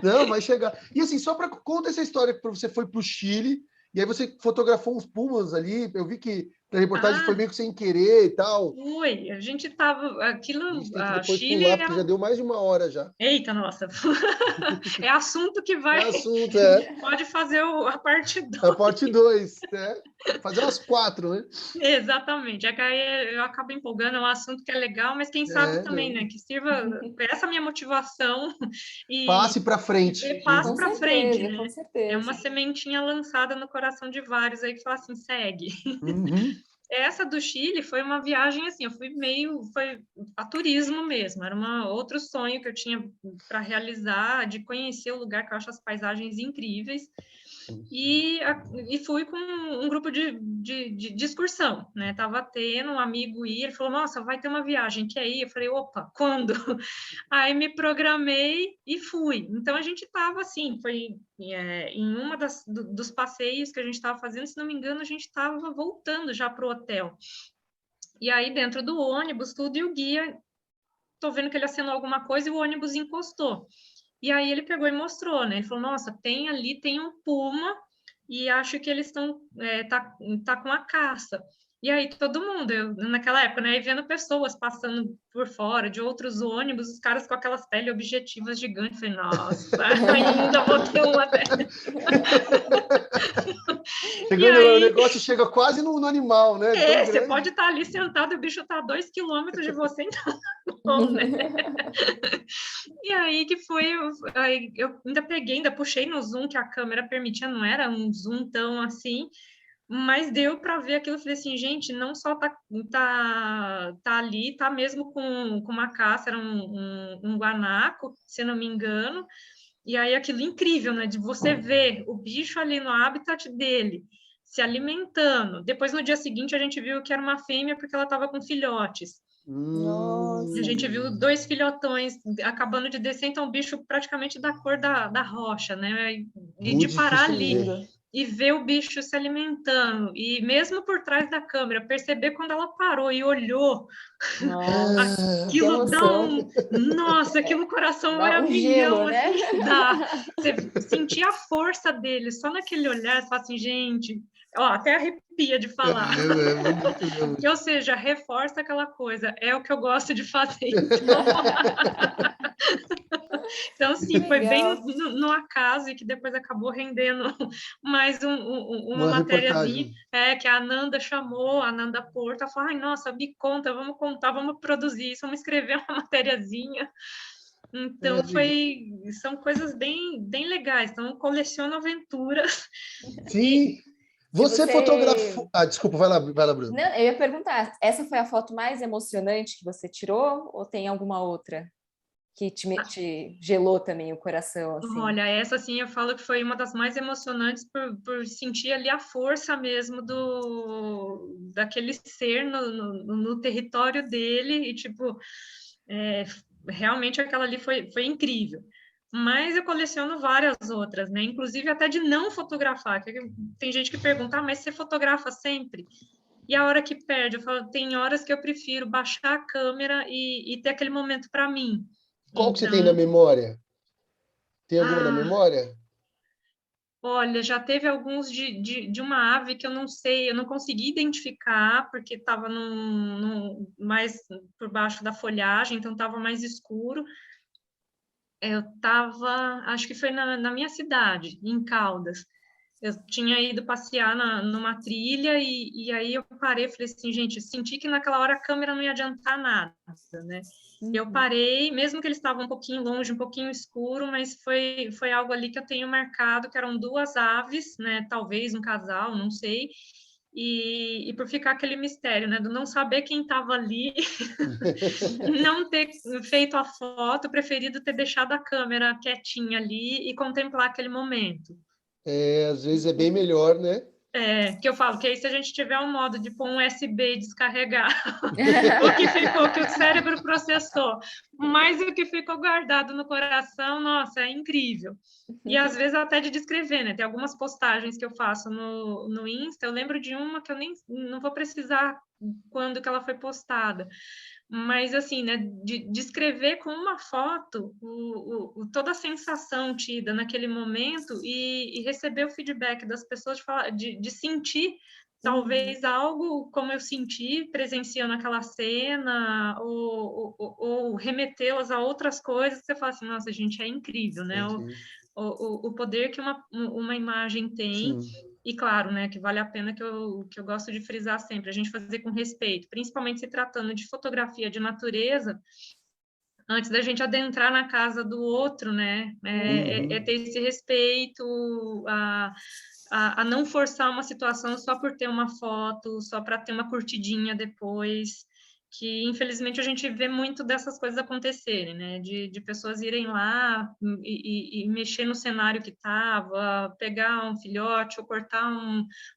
Speaker 1: Não, vai chegar. E assim, só para contar essa história que você foi para o Chile, e aí você fotografou uns pumas ali, eu vi que a reportagem foi meio que sem querer e tal.
Speaker 3: Foi, a gente tava, aquilo,
Speaker 1: a gente tem que depois
Speaker 3: Chile
Speaker 1: pular, porque já deu mais de 1 hora já.
Speaker 3: Eita, nossa! É assunto que vai... Pode fazer a parte 2.
Speaker 1: A parte 2, né? Fazer umas 4, né?
Speaker 3: Exatamente. É que aí eu acabo empolgando, é um assunto que é legal, mas quem sabe também, né? Que sirva essa minha motivação e...
Speaker 1: Passe para frente.
Speaker 3: Passe para frente, né?
Speaker 2: Com certeza.
Speaker 3: É uma sementinha lançada no coração de vários aí que fala assim, segue. essa do Chile foi uma viagem assim, foi a turismo mesmo, era outro sonho que eu tinha para realizar, de conhecer o lugar, que eu acho as paisagens incríveis. E fui com um grupo de excursão, né? Tava tendo um amigo ir, ele falou, nossa, vai ter uma viagem, quer ir? Eu falei, opa, quando? Aí me programei e fui. Então a gente tava assim, foi em uma dos passeios que a gente estava fazendo, se não me engano, a gente estava voltando já para o hotel. E aí dentro do ônibus, tudo, e o guia, tô vendo que ele acenou alguma coisa e o ônibus encostou. E aí ele pegou e mostrou, né? Ele falou, nossa, tem um puma e acho que eles estão, tá com a caça. E aí todo mundo, naquela época, né, vendo pessoas passando por fora de outros ônibus, os caras com aquelas teleobjetivas gigantes, falei, nossa, ainda vou ter uma dessas.
Speaker 1: Chegando, o negócio chega quase no animal, né?
Speaker 3: Você pode estar ali sentado e o bicho está a 2 quilômetros de você, então bom, né? E aí que foi, aí eu ainda puxei no zoom que a câmera permitia, não era um zoom tão assim, mas deu para ver aquilo. Eu falei assim, gente, não só tá ali, tá mesmo com uma caça, era um guanaco, se não me engano, e aí aquilo incrível, né, de você ver o bicho ali no habitat dele, se alimentando. Depois, no dia seguinte, a gente viu que era uma fêmea porque ela estava com filhotes.
Speaker 2: Nossa.
Speaker 3: A gente viu 2 filhotões acabando de descer, então o bicho praticamente da cor da rocha, né? E de parar ali e ver o bicho se alimentando, e mesmo por trás da câmera, perceber quando ela parou e olhou, aquilo dá nossa, aquilo coração vai a milhão,
Speaker 2: né?
Speaker 3: assim, dá. Você sentir a força dele só naquele olhar, você fala assim, gente, ó, até arrepia de falar. Ou seja, reforça aquela coisa, é o que eu gosto de fazer. Então sim, foi bem no acaso, e que depois acabou rendendo mais uma matériazinha, que a Ananda chamou, a Ananda Porto, ela falou, ai, nossa, me conta, vamos contar, vamos produzir isso, vamos escrever uma matériazinha. Então, são coisas bem, bem legais. Então, coleciono aventuras.
Speaker 1: Sim. Você fotografou... desculpa, vai lá, Bruno.
Speaker 2: Não, eu ia perguntar, essa foi a foto mais emocionante que você tirou, ou tem alguma outra que te gelou também o coração? Assim?
Speaker 3: Olha, essa sim eu falo que foi uma das mais emocionantes por sentir ali a força mesmo daquele ser no território dele, e tipo, realmente aquela ali foi incrível. Mas eu coleciono várias outras, né? Inclusive até de não fotografar. Tem gente que pergunta, mas você fotografa sempre? E a hora que perde, eu falo, tem horas que eu prefiro baixar a câmera e ter aquele momento para mim.
Speaker 1: Qual que você tem na memória? Tem alguma na memória?
Speaker 3: Olha, já teve alguns de uma ave que eu não sei, eu não consegui identificar, porque estava mais por baixo da folhagem, então estava mais escuro. Eu estava, acho que foi na minha cidade, em Caldas. Eu tinha ido passear numa trilha e aí eu parei e falei assim, gente, senti que naquela hora a câmera não ia adiantar nada, né? Eu parei, mesmo que eles estavam um pouquinho longe, um pouquinho escuro, mas foi algo ali que eu tenho marcado, que eram 2 aves, né? Talvez um casal, não sei. E por ficar aquele mistério, né? Do não saber quem estava ali, não ter feito a foto, preferido ter deixado a câmera quietinha ali e contemplar aquele momento.
Speaker 1: Às vezes é bem melhor, né?
Speaker 3: Que eu falo que aí se a gente tiver um modo de pôr um USB e descarregar o que ficou, que o cérebro processou, mas o que ficou guardado no coração, nossa, é incrível. E às vezes até de descrever, né? Tem algumas postagens que eu faço no Insta, eu lembro de uma que eu nem não vou precisar quando que ela foi postada. Mas, assim, né, de descrever com uma foto toda a sensação tida naquele momento e receber o feedback das pessoas de sentir talvez algo como eu senti presenciando aquela cena, ou remetê-las a outras coisas, que você fala assim, nossa, gente, é incrível, né? O poder que uma imagem tem. Sim. E claro, né, que vale a pena, que eu gosto de frisar sempre, a gente fazer com respeito, principalmente se tratando de fotografia de natureza, antes da gente adentrar na casa do outro, né, ter esse respeito, a não forçar uma situação só por ter uma foto, só para ter uma curtidinha depois, que infelizmente a gente vê muito dessas coisas acontecerem, né? De pessoas irem lá e mexer no cenário que estava, pegar um filhote ou cortar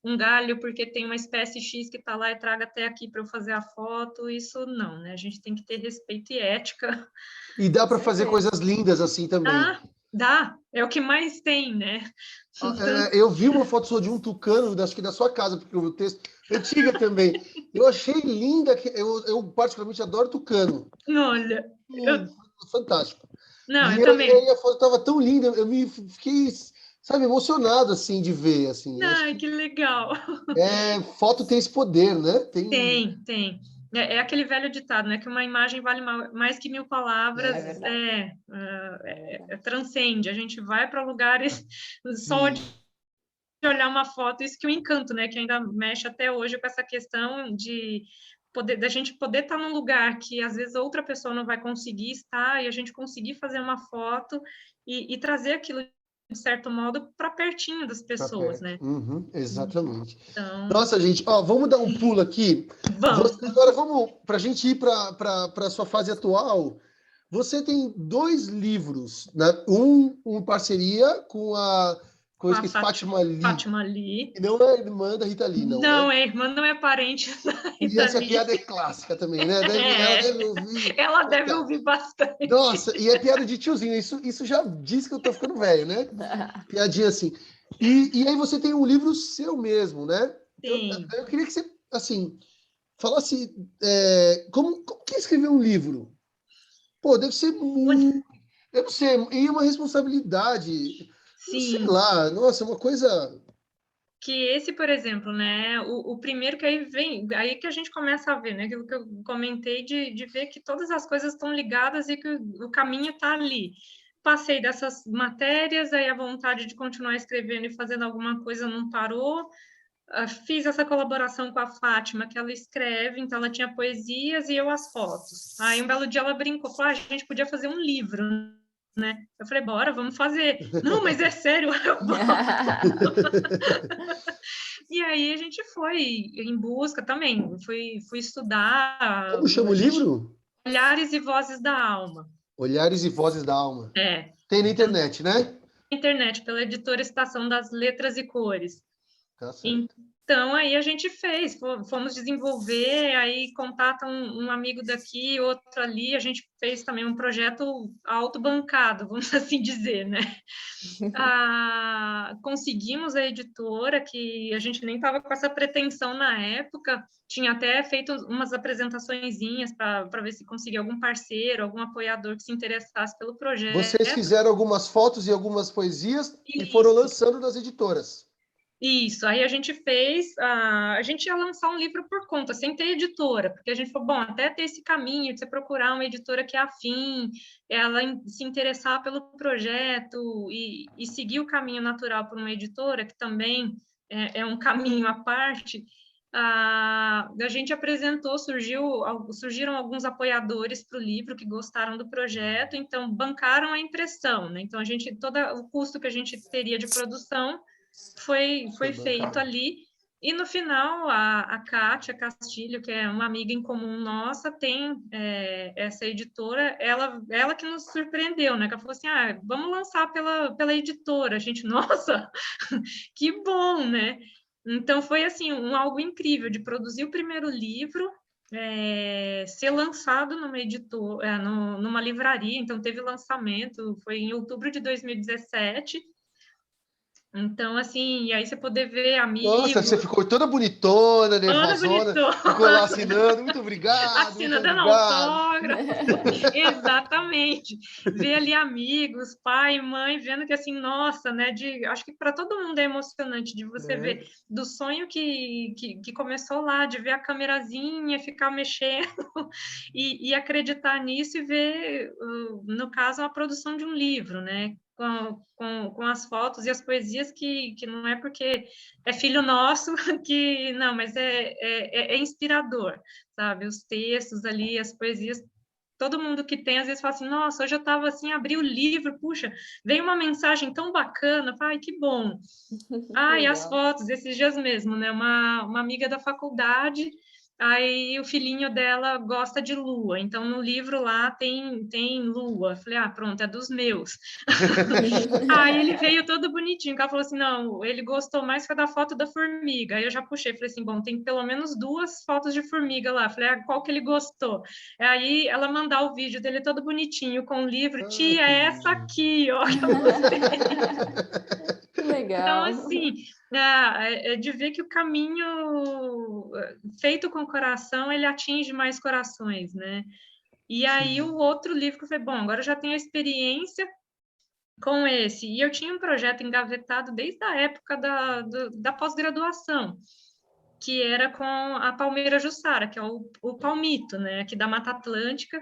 Speaker 3: um galho porque tem uma espécie X que está lá e traga até aqui para eu fazer a foto. Isso não, né? A gente tem que ter respeito e ética.
Speaker 1: E dá
Speaker 2: Com
Speaker 1: para fazer
Speaker 2: certeza.
Speaker 1: coisas lindas assim também.
Speaker 3: Dá, é o que mais tem, né?
Speaker 1: Eu vi uma foto sua de um tucano, acho que da sua casa, porque eu vi o texto, antiga também. Eu achei linda, eu particularmente adoro tucano.
Speaker 3: Olha, eu,
Speaker 1: Fantástico.
Speaker 3: não,
Speaker 1: E
Speaker 3: eu também.
Speaker 1: aí a foto estava tão linda, eu me fiquei, sabe, emocionado assim de ver, assim. Acho
Speaker 3: Ai,
Speaker 1: que
Speaker 3: que legal.
Speaker 1: foto tem esse poder, né? Tem.
Speaker 3: Tem. É aquele velho ditado, né? Que uma imagem vale mais que 1000 palavras,
Speaker 2: É verdade. É verdade.
Speaker 3: transcende. A gente vai para lugares só de olhar uma foto, isso que é o encanto, né? Que ainda mexe até hoje com essa questão de poder, da gente poder estar num lugar que às vezes outra pessoa não vai conseguir estar e a gente conseguir fazer uma foto e trazer aquilo de certo modo para pertinho das
Speaker 1: Pra
Speaker 3: pessoas,
Speaker 1: perto.
Speaker 3: né?
Speaker 1: Uhum, exatamente.
Speaker 3: Então,
Speaker 1: Nossa, gente, ó, vamos dar um pulo aqui.
Speaker 3: vamos.
Speaker 1: Agora vamos, para a gente ir para a sua fase atual. Você tem 2 livros, né? Um em parceria com
Speaker 3: Com
Speaker 1: eu
Speaker 3: a
Speaker 1: esqueci, Fátima Lee,
Speaker 3: Fátima Lee.
Speaker 1: que não é irmã da Rita Lee, não, né?
Speaker 3: Não, é irmã, não é parente da
Speaker 1: E
Speaker 3: Rita
Speaker 1: essa
Speaker 3: Lee.
Speaker 1: piada é clássica também, né? Ela
Speaker 3: É,
Speaker 1: deve ouvir.
Speaker 3: ela deve ouvir
Speaker 1: Nossa,
Speaker 3: bastante.
Speaker 1: e é piada de tiozinho. Isso já diz que eu tô ficando velho, né? Piadinha assim. E aí você tem um livro seu mesmo, né?
Speaker 3: Sim.
Speaker 1: Eu queria que você, assim, falasse como que é escrever um livro? Pô, deve ser muito. Eu não sei, e uma responsabilidade. Eu sei
Speaker 3: Sim,
Speaker 1: lá, nossa, uma coisa.
Speaker 3: que esse, por exemplo, né, o primeiro que aí vem, aí que a gente começa a ver, né, aquilo que eu comentei de ver que todas as coisas estão ligadas e que o caminho está ali. Passei dessas matérias, aí a vontade de continuar escrevendo e fazendo alguma coisa não parou. Fiz essa colaboração com a Fátima, que ela escreve, então ela tinha poesias e eu as fotos. Aí um belo dia ela brincou, falou, a gente podia fazer um livro, né? Eu falei, bora, vamos fazer. Não, mas é sério, eu vou. E aí a gente foi em busca também, fui estudar
Speaker 1: Como chama o livro?
Speaker 3: Olhares e Vozes da Alma.
Speaker 1: Olhares e Vozes da Alma.
Speaker 3: É,
Speaker 1: Tem na internet, né?
Speaker 3: internet, pela editora Estação das Letras e Cores.
Speaker 1: Tá certo.
Speaker 3: Então, aí a gente fomos desenvolver, aí contata um amigo daqui, outro ali, a gente fez também um projeto autobancado, vamos assim dizer, né? Conseguimos a editora, que a gente nem estava com essa pretensão na época, tinha até feito umas apresentaçõezinhas para ver se conseguia algum parceiro, algum apoiador que se interessasse pelo
Speaker 1: Vocês
Speaker 3: projeto.
Speaker 1: fizeram algumas fotos e algumas poesias e foram
Speaker 3: Isso.
Speaker 1: lançando nas editoras.
Speaker 3: Isso, aí a gente fez, a gente ia lançar um livro por conta, sem ter editora, porque a gente falou, bom, até ter esse caminho de você procurar uma editora que é afim, ela se interessar pelo projeto e seguir o caminho natural por uma editora, que também é um caminho à parte, a gente apresentou, surgiram alguns apoiadores para o livro que gostaram do projeto, então bancaram a impressão, né? Então todo o custo que a gente teria de produção foi feito ali. E no final, a Kátia Castilho, que é uma amiga em comum nossa, tem essa editora, ela que nos surpreendeu, né? Que ela falou assim: vamos lançar pela editora. A gente, nossa, que bom, né? Então foi assim, algo incrível de produzir o primeiro livro, ser lançado numa editora, numa livraria, então teve lançamento, foi em outubro de 2017. Então, assim, e aí você poder ver
Speaker 1: Nossa, você
Speaker 3: amigos,
Speaker 1: ficou toda bonitona,
Speaker 3: toda
Speaker 1: nervosona, ficou lá
Speaker 3: bonitona,
Speaker 1: assinando. Muito obrigado, muito
Speaker 3: assina dando
Speaker 1: obrigado.
Speaker 3: autógrafo. Exatamente. Ver ali amigos, pai, mãe, vendo que assim, nossa, né? Acho que para todo mundo é emocionante de você ver do sonho que começou lá, de ver a câmerazinha, ficar mexendo e acreditar nisso e ver, no caso, a produção de um livro, né? Com as fotos e as poesias que não é porque é filho nosso que não, mas é inspirador, sabe? Os textos ali, as poesias todo mundo que tem, às vezes fala assim, nossa, hoje eu estava assim, abri o livro, puxa, veio uma mensagem tão bacana, ai, que bom. E as
Speaker 2: Legal.
Speaker 3: fotos, esses dias mesmo, né? Uma amiga da faculdade, aí o filhinho dela gosta de lua, então no livro lá tem lua. Eu falei, pronto, é dos meus. Aí ele veio todo bonitinho, que ela falou assim, não, ele gostou mais foi da foto da formiga. Aí eu já puxei, falei assim, bom, tem pelo menos 2 fotos de formiga lá. Falei, qual que ele gostou? Aí ela mandar o vídeo dele todo bonitinho com o livro, tia,
Speaker 1: que
Speaker 3: é essa
Speaker 1: lindo.
Speaker 3: aqui, ó, que eu gostei.
Speaker 2: Que
Speaker 3: Então,
Speaker 2: legal.
Speaker 3: assim, é de ver que o caminho feito com o coração, ele atinge mais corações, né? E aí, o outro livro que eu falei, bom, agora eu já tenho a experiência com esse. E eu tinha um projeto engavetado desde a época da pós-graduação, que era com a palmeira jussara, que é o palmito, né, aqui da Mata Atlântica.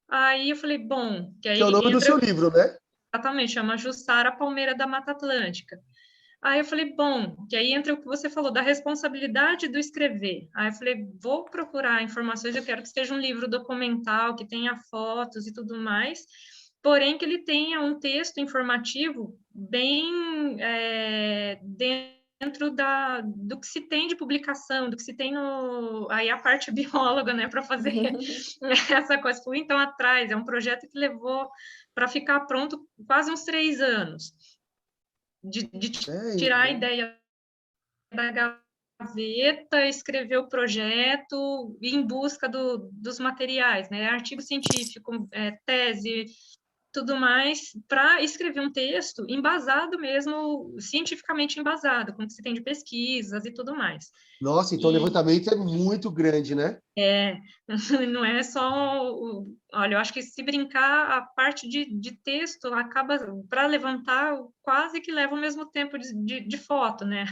Speaker 3: Aí eu falei, bom, que
Speaker 1: Que é o
Speaker 3: aí
Speaker 1: nome do
Speaker 3: entra
Speaker 1: seu livro, né?
Speaker 3: exatamente, chama Jussara Palmeira da Mata Atlântica. Aí eu falei, bom, que aí entra o que você falou, da responsabilidade do escrever. Aí eu falei, vou procurar informações, eu quero que seja um livro documental, que tenha fotos e tudo mais, porém que ele tenha um texto informativo bem dentro do que se tem de publicação, do que se tem aí a parte bióloga, né, para fazer essa coisa. Fui então atrás, é um projeto que levou para ficar pronto quase uns 3 anos de tirar a
Speaker 1: Então.
Speaker 3: ideia da gaveta, escrever o projeto e em busca dos materiais, né? Artigo científico, tese, tudo mais, para escrever um texto embasado mesmo, cientificamente embasado, com o que se tem de pesquisas e tudo mais.
Speaker 1: Nossa, então o
Speaker 3: E
Speaker 1: levantamento é muito grande, né?
Speaker 3: não é só. Olha, eu acho que se brincar, a parte de texto acaba, para levantar, quase que leva o mesmo tempo de foto, né?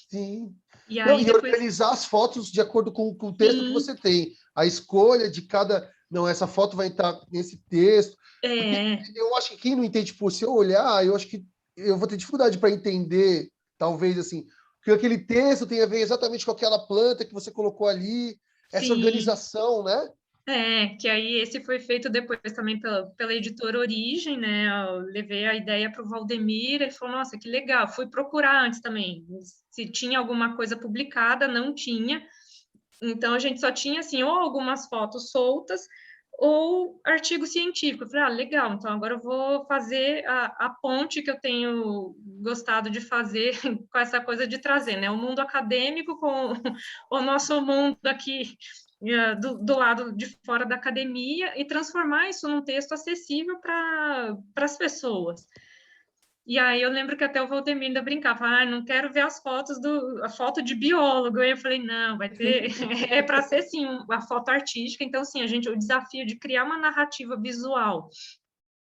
Speaker 1: Sim.
Speaker 3: E
Speaker 1: Não,
Speaker 3: aí
Speaker 1: e
Speaker 3: depois.
Speaker 1: organizar as fotos de acordo com o texto que
Speaker 3: Sim,
Speaker 1: você tem. A escolha de cada. Não, essa foto vai entrar nesse texto. Porque
Speaker 3: é,
Speaker 1: eu acho que quem não entende, tipo, se eu olhar, eu acho que eu vou ter dificuldade para entender, talvez, assim, porque aquele texto tem a ver exatamente com aquela planta que você colocou ali, essa
Speaker 3: sim.
Speaker 1: organização, né?
Speaker 3: Que aí esse foi feito depois também pela editora Origem, né? Eu levei a ideia para o Valdemir, ele falou, nossa, que legal. Fui procurar antes também, se tinha alguma coisa publicada, não tinha. Então, a gente só tinha, assim, ou algumas fotos soltas, ou artigo científico. Eu falei, legal, então agora eu vou fazer a ponte que eu tenho gostado de fazer com essa coisa de trazer, né? O mundo acadêmico com o nosso mundo aqui do lado de fora da academia e transformar isso num texto acessível para as pessoas. E aí eu lembro que até o Valdemir ainda brincava, não quero ver as fotos a foto de biólogo. Aí eu falei, não, vai ter, é para ser sim a foto artística. Então, sim, o desafio de criar uma narrativa visual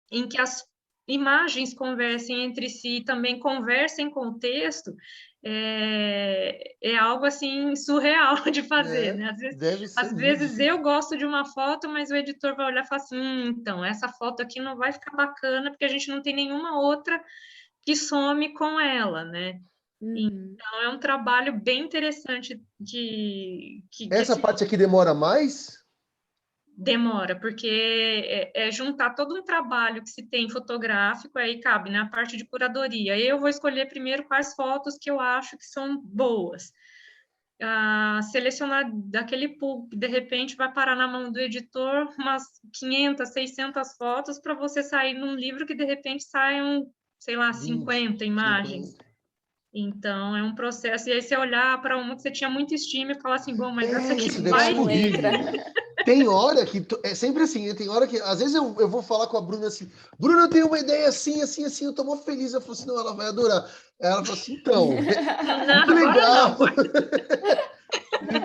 Speaker 3: em que as imagens conversem entre si e também conversem com o texto, é algo assim surreal de fazer,
Speaker 1: É,
Speaker 3: né?
Speaker 1: deve ser
Speaker 3: Às
Speaker 1: muito
Speaker 3: vezes eu
Speaker 1: difícil.
Speaker 3: gosto de uma foto, mas o editor vai olhar e falar assim, então, essa foto aqui não vai ficar bacana porque a gente não tem nenhuma outra que some com ela, né?
Speaker 2: Uhum.
Speaker 3: Então, é um trabalho bem interessante que
Speaker 1: Essa
Speaker 3: se
Speaker 1: parte aqui demora mais?
Speaker 3: demora, porque é juntar todo um trabalho que se tem fotográfico, aí cabe na parte de curadoria. Eu vou escolher primeiro quais fotos que eu acho que são boas. Selecionar daquele pool que de repente vai parar na mão do editor umas 500, 600 fotos para você sair num livro que de repente saiam, sei lá,
Speaker 1: 20,
Speaker 3: 50 imagens.
Speaker 1: 50.
Speaker 3: Então, é um processo. E aí, você olhar para uma que você tinha muita estima e falar assim: bom, mas essa aqui
Speaker 1: Isso deve
Speaker 2: Já
Speaker 1: ser
Speaker 3: vai.
Speaker 2: não entra.
Speaker 1: horrível. Tem hora que. É sempre assim, né? Tem hora que. Às vezes eu vou falar com a Bruna assim: Bruna, eu tenho uma ideia assim, assim, assim. Eu tô mó feliz. Eu falo assim: não, ela vai adorar. Aí ela fala assim: então,
Speaker 3: Não,
Speaker 1: muito
Speaker 3: agora
Speaker 1: legal.
Speaker 3: não.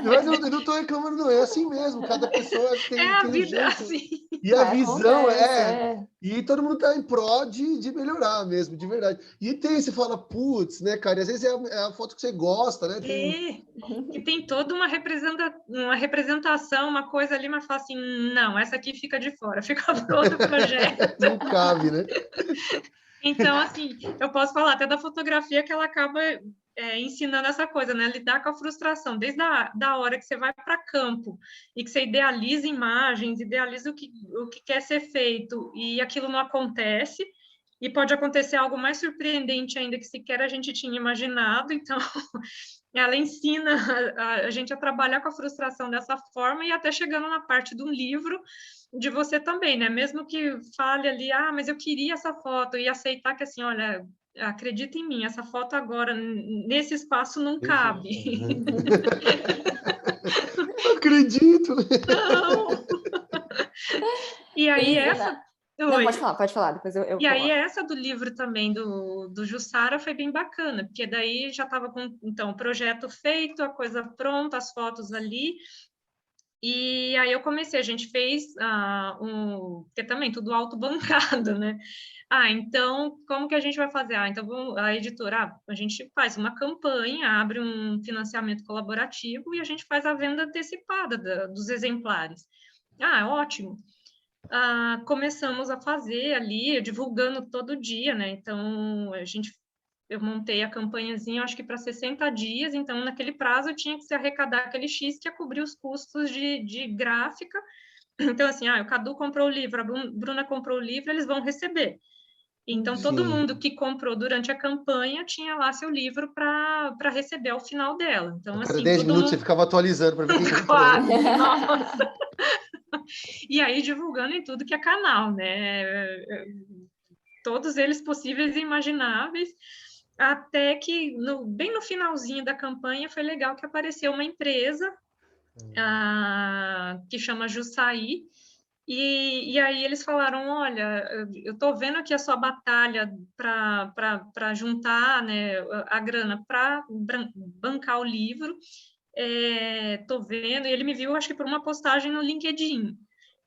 Speaker 1: Mas eu não tô reclamando, não. É assim mesmo. Cada pessoa
Speaker 3: É
Speaker 1: tem,
Speaker 3: a
Speaker 1: tem um
Speaker 3: vida
Speaker 1: jeito.
Speaker 3: assim.
Speaker 1: E a visão
Speaker 2: Acontece,
Speaker 1: é.
Speaker 2: é.
Speaker 1: E todo mundo tá em pró de melhorar mesmo, de verdade. E tem, você fala, putz, né, cara? E às vezes é a foto que você gosta, né? Tem.
Speaker 3: É, que tem toda uma representação, uma coisa ali, mas fala assim: não, essa aqui fica de fora, fica para outro projeto.
Speaker 1: Não cabe, né?
Speaker 3: Então, assim, eu posso falar até da fotografia que ela acaba ensinando essa coisa, né? Lidar com a frustração, desde da hora que você vai para campo e que você idealiza imagens, idealiza o que quer ser feito e aquilo não acontece, e pode acontecer algo mais surpreendente ainda que sequer a gente tinha imaginado. Então, ela ensina a gente a trabalhar com a frustração dessa forma e até chegando na parte de um livro de você também, né? Mesmo que fale ali, mas eu queria essa foto, e aceitar que assim, olha, acredita em mim, essa foto agora, nesse espaço, não cabe.
Speaker 1: Acredito!
Speaker 3: Não! E aí
Speaker 2: Não, pode falar, depois eu
Speaker 3: E aí
Speaker 2: coloco.
Speaker 3: essa do livro também do Jussara foi bem bacana, porque daí já estava com então, o projeto feito, a coisa pronta, as fotos ali, e aí eu comecei, a gente fez porque também tudo autobancado, né? Então, como que a gente vai fazer? Então, a editora, a gente faz uma campanha, abre um financiamento colaborativo e a gente faz a venda antecipada dos exemplares. Ótimo. Começamos a fazer ali, divulgando todo dia, né? Então, eu montei a campanhazinha, acho que para 60 dias, então naquele prazo eu tinha que se arrecadar aquele X que ia cobrir os custos de gráfica. Então, assim, o Cadu comprou o livro, a Bruna comprou o livro, eles vão receber. Então, todo mundo que comprou durante a campanha tinha lá seu livro para receber ao final dela. Então,
Speaker 1: A cada
Speaker 3: assim,
Speaker 1: 10
Speaker 3: todo
Speaker 1: minutos você
Speaker 3: mundo...
Speaker 1: ficava atualizando para ver quem comprou.
Speaker 3: Quase, nossa! E aí, divulgando em tudo que é canal, né? Todos eles possíveis e imagináveis, até que, bem no finalzinho da campanha, foi legal que apareceu uma empresa que chama Jussaí, e aí eles falaram, olha, eu estou vendo aqui a sua batalha para juntar, né, a grana para bancar o livro, estou vendo, e ele me viu, acho que por uma postagem no LinkedIn.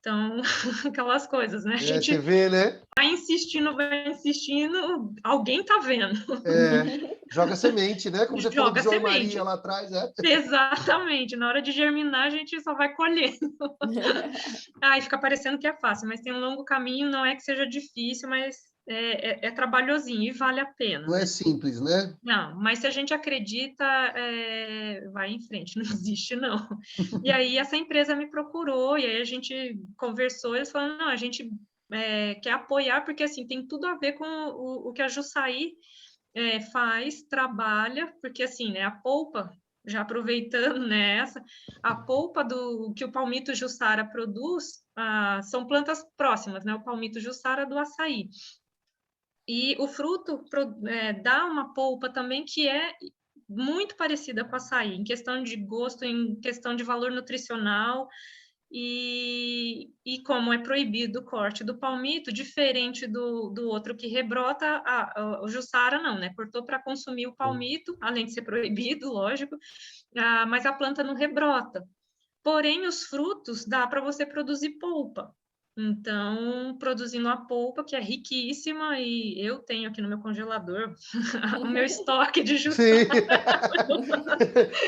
Speaker 3: Então, aquelas coisas, né? A gente
Speaker 1: você vê, né?
Speaker 3: vai insistindo, alguém tá vendo.
Speaker 1: Joga semente, né? Como você falou de
Speaker 3: Joga
Speaker 1: João e
Speaker 3: semente.
Speaker 1: Maria lá atrás,
Speaker 3: Exatamente. Na hora de germinar, a gente só vai colhendo. Fica parecendo que é fácil, mas tem um longo caminho, não é que seja difícil, mas é trabalhosinho e vale a pena.
Speaker 1: Não é simples, né?
Speaker 3: Não, mas se a gente acredita, vai em frente, não existe, não. E aí essa empresa me procurou, e aí a gente conversou, eles falaram, não, a gente quer apoiar, porque assim, tem tudo a ver com o que a Jussaí faz, trabalha, porque assim, né, a polpa, já aproveitando nessa, a polpa que o palmito Jussara produz, são plantas próximas, né, o palmito Jussara do açaí. E o fruto dá uma polpa também que é muito parecida com o açaí, em questão de gosto, em questão de valor nutricional, e como é proibido o corte do palmito, diferente do outro que rebrota, o Jussara não, né? Cortou para consumir o palmito, além de ser proibido, lógico, mas a planta não rebrota. Porém, os frutos dá para você produzir polpa. Então, produzindo a polpa, que é riquíssima, e eu tenho aqui no meu congelador o meu estoque de Jussara.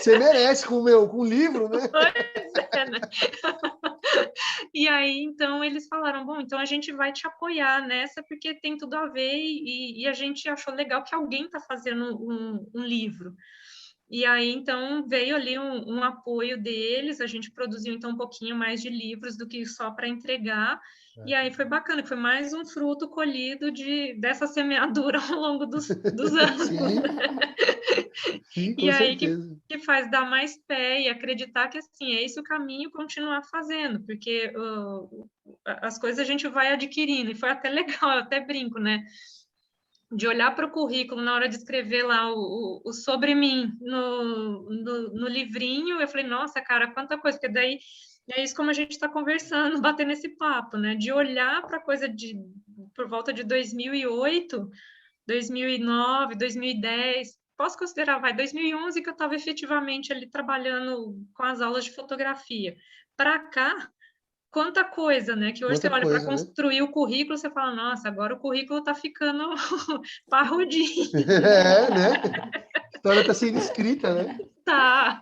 Speaker 1: Você merece com o livro, né?
Speaker 3: Pois é, né? E aí, então, eles falaram, bom, então a gente vai te apoiar nessa, porque tem tudo a ver, e a gente achou legal que alguém está fazendo um livro. E aí, então, veio ali um apoio deles, a gente produziu, então, um pouquinho mais de livros do que só para entregar, e aí foi bacana, que foi mais um fruto colhido dessa semeadura ao longo dos anos.
Speaker 1: Sim, com
Speaker 3: e aí
Speaker 1: certeza.
Speaker 3: que faz dar mais pé e acreditar que, assim, é esse o caminho, continuar fazendo, porque as coisas a gente vai adquirindo, e foi até legal, eu até brinco, né? De olhar para o currículo na hora de escrever lá o sobre mim no livrinho, eu falei, nossa, cara, quanta coisa, porque daí é isso como a gente está conversando, batendo esse papo, né? De olhar para a coisa por volta de 2008, 2009, 2010, posso considerar, 2011, que eu estava efetivamente ali trabalhando com as aulas de fotografia. Para cá, quanta coisa, né? Que hoje
Speaker 1: Quanta
Speaker 3: você olha para
Speaker 1: coisa, né?
Speaker 3: construir o currículo, você fala, nossa, agora o currículo está ficando parrudinho.
Speaker 1: Né? A história está sendo escrita, né?
Speaker 3: acreditar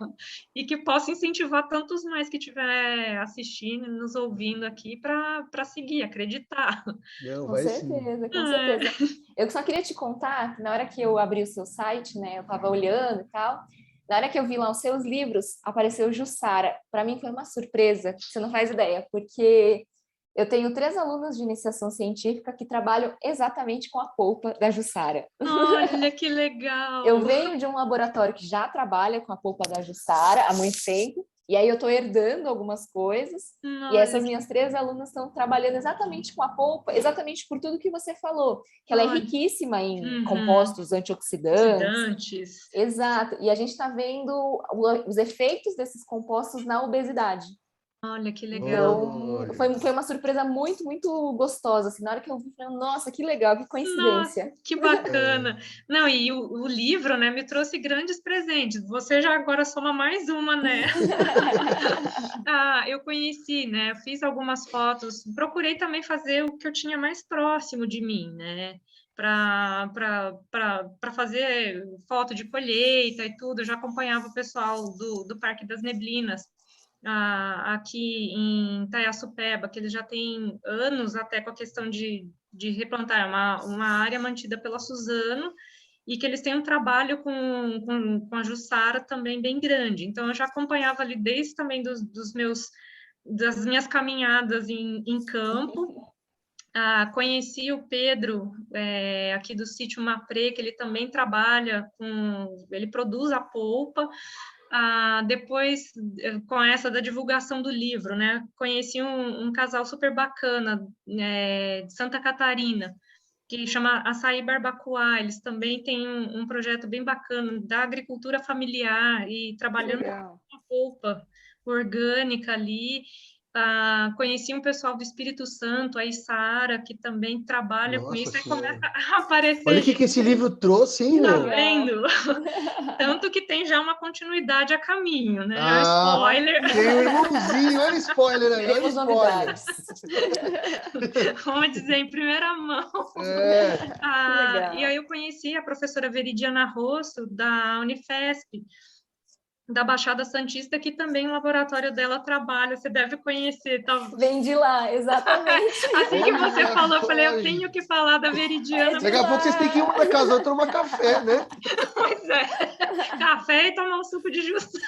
Speaker 3: e que possa incentivar tantos mais que estiver assistindo, nos ouvindo aqui para seguir, acreditar.
Speaker 1: Não,
Speaker 2: Com
Speaker 1: vai sim.
Speaker 2: certeza, com certeza. Eu só queria te contar que na hora que eu abri o seu site, né, eu estava olhando e tal, na hora que eu vi lá os seus livros, apareceu Jussara. Para mim foi uma surpresa, você não faz ideia, porque eu tenho 3 alunos de iniciação científica que trabalham exatamente com a polpa da Jussara.
Speaker 3: Olha que legal!
Speaker 2: Eu venho de um laboratório que já trabalha com a polpa da Jussara há muito tempo, e aí eu estou herdando algumas coisas, e essas minhas 3 alunas estão trabalhando exatamente com a polpa, exatamente por tudo que você falou, que ela é riquíssima em compostos antioxidantes.
Speaker 3: Oxidantes.
Speaker 2: Exato, e a gente está vendo os efeitos desses compostos na obesidade.
Speaker 3: Olha que legal.
Speaker 2: Então, foi uma surpresa muito, muito gostosa. Assim, na hora que eu vi, falei, nossa, que legal, que coincidência.
Speaker 3: Nossa, que bacana. Não, e o livro, né, me trouxe grandes presentes. Você já agora soma mais uma, né? Eu conheci, né? Fiz algumas fotos, procurei também fazer o que eu tinha mais próximo de mim, né? Para fazer foto de colheita e tudo. Eu já acompanhava o pessoal do Parque das Neblinas. Aqui em Itaiaçupeba, que eles já têm anos até com a questão de replantar uma área mantida pela Suzano, e que eles têm um trabalho com a Jussara também bem grande. Então, eu já acompanhava ali desde também das minhas caminhadas em campo. Conheci o Pedro, aqui do sítio Mapré, que ele também trabalha ele produz a polpa. Depois, com essa da divulgação do livro, né, conheci um casal super bacana, de Santa Catarina, que chama Açaí Barbacoa. Eles também têm um projeto bem bacana da agricultura familiar e trabalhando com a polpa orgânica ali. Conheci um pessoal do Espírito Santo, a Isara, que também trabalha com isso, aí começa a aparecer.
Speaker 1: Olha o que esse livro trouxe, hein,
Speaker 3: Tá
Speaker 1: meu?
Speaker 3: vendo? Tanto que tem já uma continuidade a caminho, né? Spoiler.
Speaker 1: Tem um irmãozinho, olha spoiler aí, olha spoiler.
Speaker 3: Vamos dizer em primeira mão. E aí eu conheci a professora Veridiana Rosso, da Unifesp, da Baixada Santista, que também o laboratório dela trabalha, você deve conhecer. Tá?
Speaker 2: Vem de lá, exatamente.
Speaker 3: Assim que você falou, eu falei, eu tenho que falar da Veridiana.
Speaker 1: Daqui a pouco vocês têm que ir uma na casa, outra tomar café, né?
Speaker 3: Pois é, café e tomar um suco de jussara.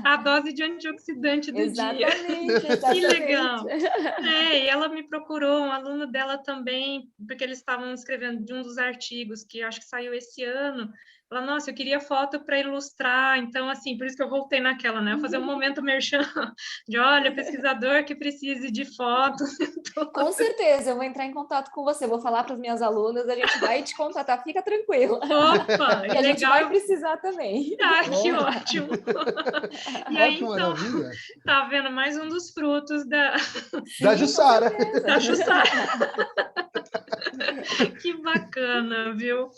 Speaker 3: A dose de antioxidante do dia.
Speaker 2: Exatamente.
Speaker 3: Que legal. E ela me procurou, um aluno dela também, porque eles estavam escrevendo de um dos artigos que acho que saiu esse ano. Ela, nossa, eu queria foto para ilustrar, então, assim, por isso que eu voltei naquela, né? Fazer um momento merchan de, olha, pesquisador que precise de fotos.
Speaker 2: Com certeza, eu vou entrar em contato com você, vou falar para as minhas alunas, a gente vai te contatar, fica tranquila.
Speaker 3: Opa,
Speaker 2: e a gente vai precisar também.
Speaker 3: Que ótimo. E aí,
Speaker 1: que
Speaker 3: então,
Speaker 1: maravilha.
Speaker 3: Tá vendo mais um dos frutos da
Speaker 1: Jussara.
Speaker 3: Da Jussara. Que bacana, viu?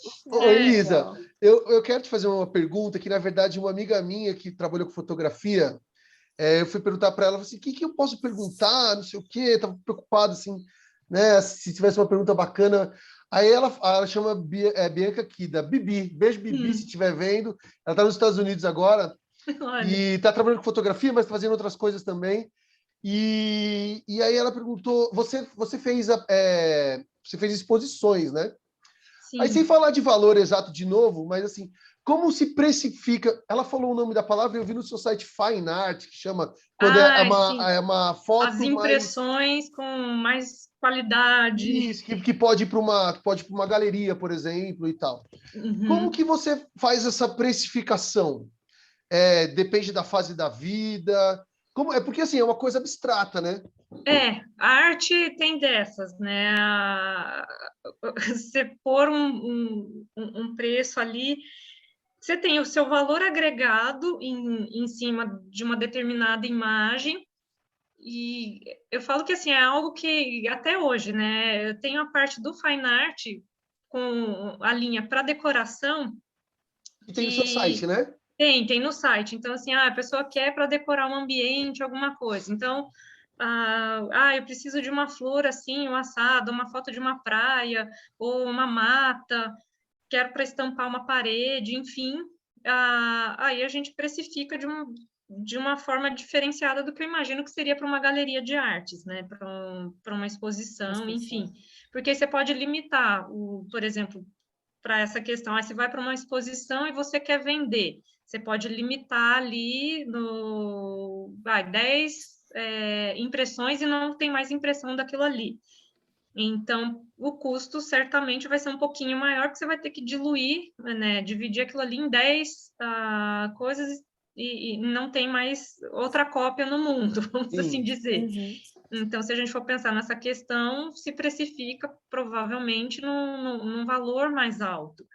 Speaker 1: Elisa, eu quero te fazer uma pergunta que, na verdade, uma amiga minha que trabalhou com fotografia, eu fui perguntar para ela, assim, o que eu posso perguntar, não sei o quê, estava preocupado, assim, né, se tivesse uma pergunta bacana. Aí ela chama Bianca Kida, Bibi, beijo Bibi, se estiver vendo, ela está nos Estados Unidos agora, e está trabalhando com fotografia, mas está fazendo outras coisas também. E aí ela perguntou, você fez exposições, né? Sim. Aí, sem falar de valor exato de novo, mas assim, como se precifica? Ela falou o nome da palavra, eu vi no seu site Fine Art, que chama quando é uma foto.
Speaker 3: As impressões com mais qualidade.
Speaker 1: Isso, que pode ir para uma galeria, por exemplo, e tal. Como que você faz essa precificação? Depende da fase da vida. Porque assim, é uma coisa abstrata, né?
Speaker 3: A arte tem dessas, né? Você pôr um preço ali, você tem o seu valor agregado em cima de uma determinada imagem, e eu falo que assim, é algo que até hoje, né? Eu tenho a parte do fine art com a linha para decoração.
Speaker 1: E tem no seu site, né?
Speaker 3: Tem no site. Então, assim, a pessoa quer para decorar um ambiente, alguma coisa. Então, eu preciso de uma flor assim, um assado, uma foto de uma praia ou uma mata, quero para estampar uma parede, enfim. aí a gente precifica de uma forma diferenciada do que eu imagino que seria para uma galeria de artes, né? Para uma exposição, enfim. Porque você pode limitar, por exemplo, para essa questão, você vai para uma exposição e você quer vender. Você pode limitar ali 10 impressões e não tem mais impressão daquilo ali. Então, o custo certamente vai ser um pouquinho maior, porque você vai ter que diluir, né, dividir aquilo ali em 10 coisas e não tem mais outra cópia no mundo, vamos assim dizer. Então, se a gente for pensar nessa questão, se precifica provavelmente num valor mais alto.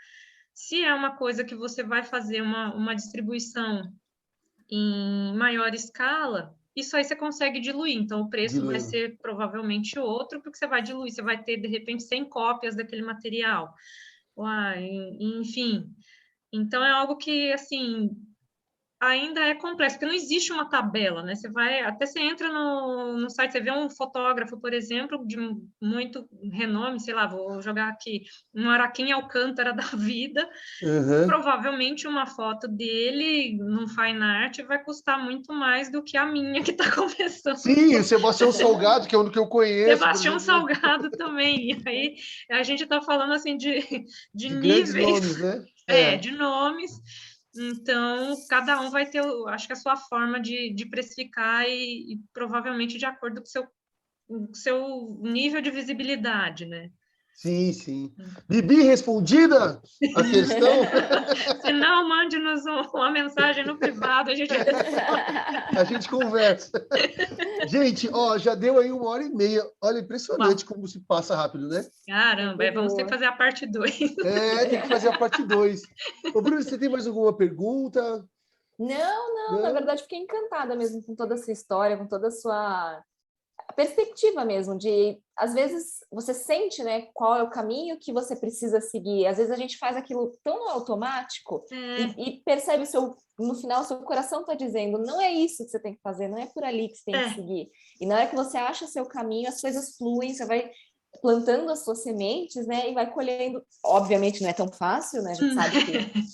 Speaker 3: Se é uma coisa que você vai fazer uma distribuição em maior escala, isso aí você consegue diluir. Então, o preço vai ser provavelmente outro, porque você vai diluir, você vai ter, de repente, 100 cópias daquele material. Enfim. Então, é algo que, assim, ainda é complexo, porque não existe uma tabela, né? Você entra no site, você vê um fotógrafo, por exemplo, de muito renome, sei lá, vou jogar aqui, um Araquém Alcântara da vida, provavelmente uma foto dele num fine art vai custar muito mais do que a minha que está começando.
Speaker 1: Sim, o Sebastião Salgado, que é um que eu conheço.
Speaker 3: Sebastião Salgado também, e aí a gente está falando, assim, de
Speaker 1: grandes
Speaker 3: níveis,
Speaker 1: nomes, né?
Speaker 3: de nomes. Então, cada um vai ter, acho que a sua forma de precificar e provavelmente de acordo com o seu nível de visibilidade, né?
Speaker 1: Sim, sim. Bibi, respondida a questão?
Speaker 3: Se não, mande-nos uma mensagem no privado, a gente
Speaker 1: conversa. Gente, já deu aí 1h30. Olha, impressionante como se passa rápido, né?
Speaker 3: Caramba, vamos ter que fazer a parte 2.
Speaker 1: Tem que fazer a parte 2. Ô, Bruno, você tem mais alguma pergunta?
Speaker 2: Não, na verdade fiquei encantada mesmo com toda essa história, com toda a sua perspectiva mesmo, de às vezes você sente, né, qual é o caminho que você precisa seguir. Às vezes a gente faz aquilo tão automático e percebe no final o seu coração está dizendo, não é isso que você tem que fazer, não é por ali que você tem que seguir. E na hora que você acha seu caminho, as coisas fluem, você vai plantando as suas sementes, né, e vai colhendo. Obviamente não é tão fácil, né, a gente sabe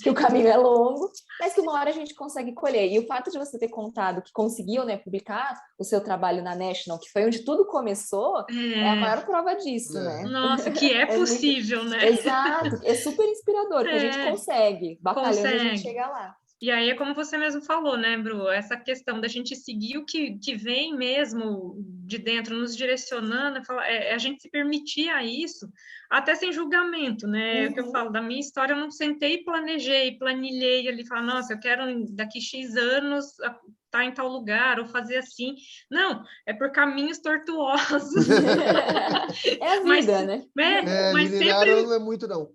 Speaker 2: que o caminho é longo, mas que uma hora a gente consegue colher. E o fato de você ter contado que conseguiu, né, publicar o seu trabalho na National, que foi onde tudo começou, é a maior prova disso, né?
Speaker 3: Nossa, que é possível,
Speaker 2: muito...
Speaker 3: né?
Speaker 2: Exato, é super inspirador, que a gente consegue, batalhando a gente chega lá.
Speaker 3: E aí é como você mesmo falou, né, Bru? Essa questão da gente seguir o que vem mesmo de dentro, nos direcionando, a gente se permitir a isso, até sem julgamento, né? É o que eu falo, da minha história, eu não sentei e planilhei ali, falar, nossa, eu quero daqui X anos estar em tal lugar, ou fazer assim. Não, é por caminhos tortuosos.
Speaker 2: É a vida, né?
Speaker 1: Mas sempre... não é muito, não.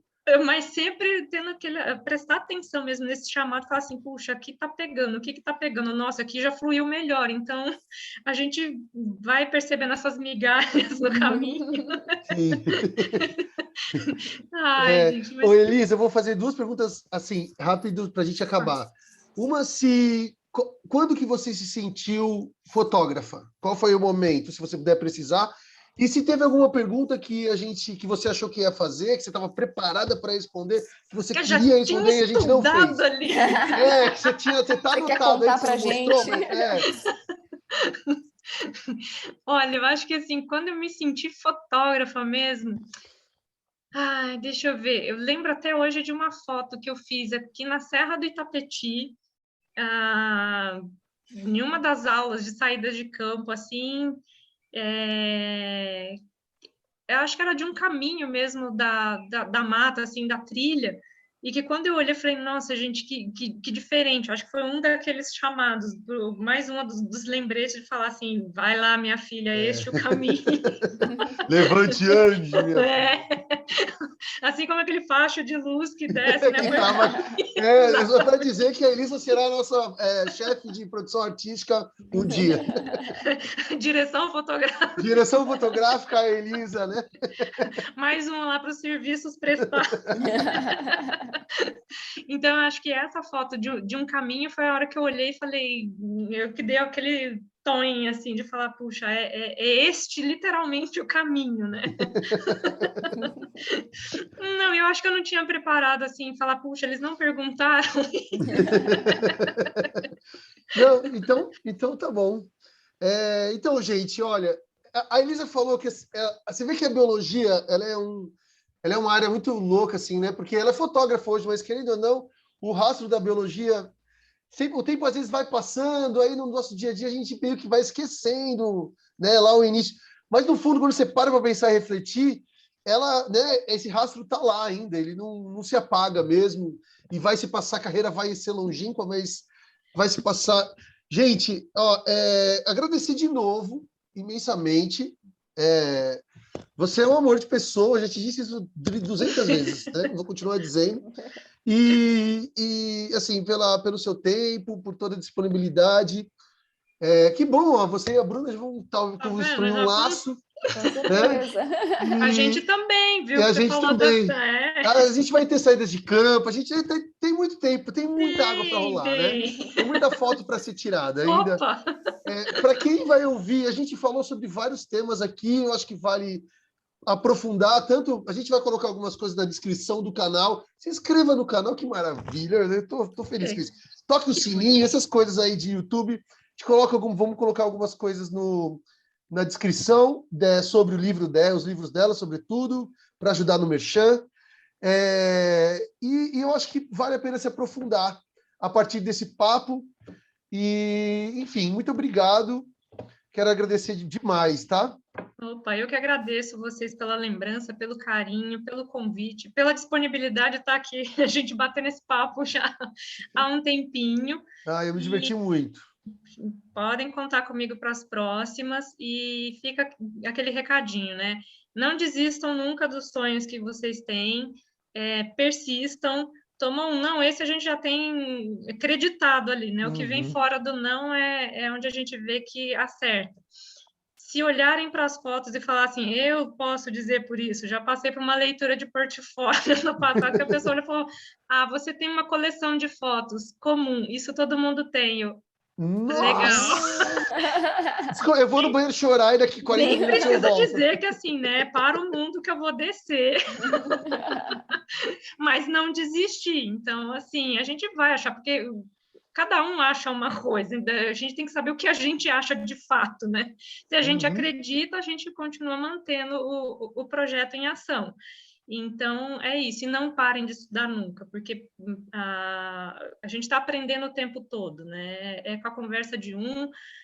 Speaker 3: Mas sempre tendo prestar atenção mesmo nesse chamado, falar assim, puxa, aqui tá pegando, o que que tá pegando? Nossa, aqui já fluiu melhor, então a gente vai percebendo essas migalhas no caminho.
Speaker 1: Sim.
Speaker 3: Gente, mas...
Speaker 1: Ô, Elisa, eu vou fazer 2 perguntas, assim, rápido, para a gente acabar. Uma, quando que você se sentiu fotógrafa? Qual foi o momento, se você puder precisar? E se teve alguma pergunta que você achou que ia fazer, que você estava preparada para responder, que você queria responder e a gente não fez?
Speaker 3: Ali.
Speaker 1: Que você tá anotado.
Speaker 2: Quer contar para a gente?
Speaker 3: Olha, eu acho que assim, quando eu me senti fotógrafa mesmo, deixa eu ver, eu lembro até hoje de uma foto que eu fiz aqui na Serra do Itapetí, em uma das aulas de saídas de campo, assim, eu acho que era de um caminho mesmo da mata, assim, da trilha, e que quando eu olhei, eu falei, nossa, gente, que diferente. Eu acho que foi um daqueles chamados, mais um dos lembretes de falar assim, vai lá, minha filha, este é o caminho.
Speaker 1: Levante e ande,
Speaker 3: Assim como aquele facho de luz que desce, né?
Speaker 1: Só para dizer que a Elisa será a nossa chefe de produção artística um dia.
Speaker 3: Direção fotográfica.
Speaker 1: Direção fotográfica, a Elisa, né?
Speaker 3: Mais um lá para os serviços prestados. Então, eu acho que essa foto de um caminho foi a hora que eu olhei e falei, eu que dei aquele tom, assim, de falar, puxa, é este literalmente o caminho, né? Não, eu acho que eu não tinha preparado, assim, falar, puxa, eles não perguntaram.
Speaker 1: Não, então tá bom. Então, gente, olha, a Elisa falou que você vê que a biologia ela é uma área muito louca, assim, né? Porque ela é fotógrafa hoje, mas querendo ou não, o rastro da biologia, o tempo às vezes vai passando, aí no nosso dia a dia a gente meio que vai esquecendo, né? Lá o início. Mas no fundo, quando você para pensar e refletir, ela, né? Esse rastro tá lá ainda, ele não se apaga mesmo, e vai se passar, a carreira vai ser longínqua, mas vai se passar. Gente, ó, agradecer de novo, imensamente. Você é um amor de pessoa, eu já te disse isso 200 vezes, né? Vou continuar dizendo. E assim, pelo seu tempo, por toda a disponibilidade. Que bom, ó, você e a Bruna vão construir um laço.
Speaker 2: Né?
Speaker 3: A gente também, viu?
Speaker 1: A gente também. A gente vai ter saídas de campo, a gente tem muito tempo, tem muita água para rolar, né? Tem muita foto para ser tirada ainda. Para quem vai ouvir, a gente falou sobre vários temas aqui, eu acho que vale aprofundar, tanto a gente vai colocar algumas coisas na descrição do canal. Se inscreva no canal, que maravilha, né? Tô feliz com isso. Toque o sininho, essas coisas aí de YouTube. Vamos colocar algumas coisas na descrição sobre o livro dela, os livros dela, sobretudo, para ajudar no merchan. E eu acho que vale a pena se aprofundar a partir desse papo. E, enfim, muito obrigado. Quero agradecer demais, tá?
Speaker 3: Opa, eu que agradeço vocês pela lembrança, pelo carinho, pelo convite, pela disponibilidade de estar aqui, a gente batendo esse papo já há um tempinho.
Speaker 1: Eu me diverti muito.
Speaker 3: Podem contar comigo para as próximas e fica aquele recadinho, né? Não desistam nunca dos sonhos que vocês têm, persistam, tomam um não, esse a gente já tem acreditado ali, né? O que vem fora do não é onde a gente vê que acerta. Se olharem para as fotos e falar assim, eu posso dizer por isso, já passei por uma leitura de portfólio no passado, que a pessoa olha e falou, você tem uma coleção de fotos comum, isso todo mundo tem.
Speaker 1: Nossa!
Speaker 3: Legal.
Speaker 1: Eu vou no banheiro chorar e daqui 40 minutos eu volto.
Speaker 3: Nem precisa dizer que assim, né? Para o mundo que eu vou descer. Mas não desistir. Então, assim, a gente vai achar, porque cada um acha uma coisa. A gente tem que saber o que a gente acha de fato, né? Se a gente acredita, a gente continua mantendo o projeto em ação. Então, é isso, e não parem de estudar nunca, porque a gente está aprendendo o tempo todo, né? Com a conversa de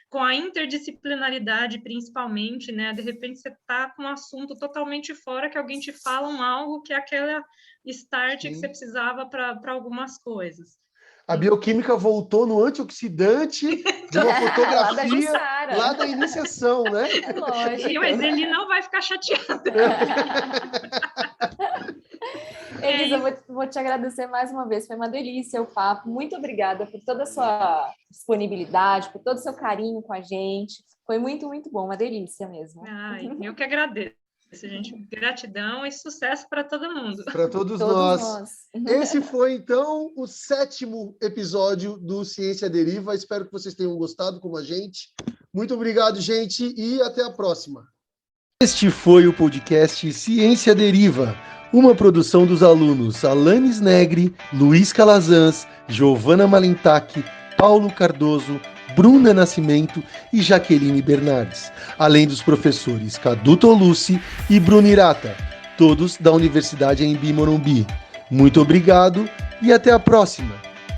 Speaker 3: com a interdisciplinaridade, principalmente, né? De repente, você está com um assunto totalmente fora, que alguém te fala algo que é aquela start que você precisava para algumas coisas.
Speaker 1: A bioquímica voltou no antioxidante de uma fotografia lá da iniciação, né?
Speaker 2: Lógico.
Speaker 3: Mas ele não vai ficar chateado.
Speaker 2: Elisa, vou te agradecer mais uma vez, foi uma delícia o papo. Muito obrigada por toda a sua disponibilidade, por todo o seu carinho com a gente. Foi muito, muito bom, uma delícia mesmo.
Speaker 3: Eu que agradeço. Gente, gratidão e sucesso para todo mundo.
Speaker 1: Para todos nós. Esse foi, então, o 7º episódio do Ciência Deriva. Espero que vocês tenham gostado, como a gente. Muito obrigado, gente, e até a próxima. Este foi o podcast Ciência Deriva, uma produção dos alunos Alanis Negri, Luiz Calazans, Giovana Malintac, Paulo Cardoso, Bruna Nascimento e Jaqueline Bernardes, além dos professores Cadu Tolucci e Bruno Irata, todos da Universidade Anhembi Morumbi. Muito obrigado e até a próxima!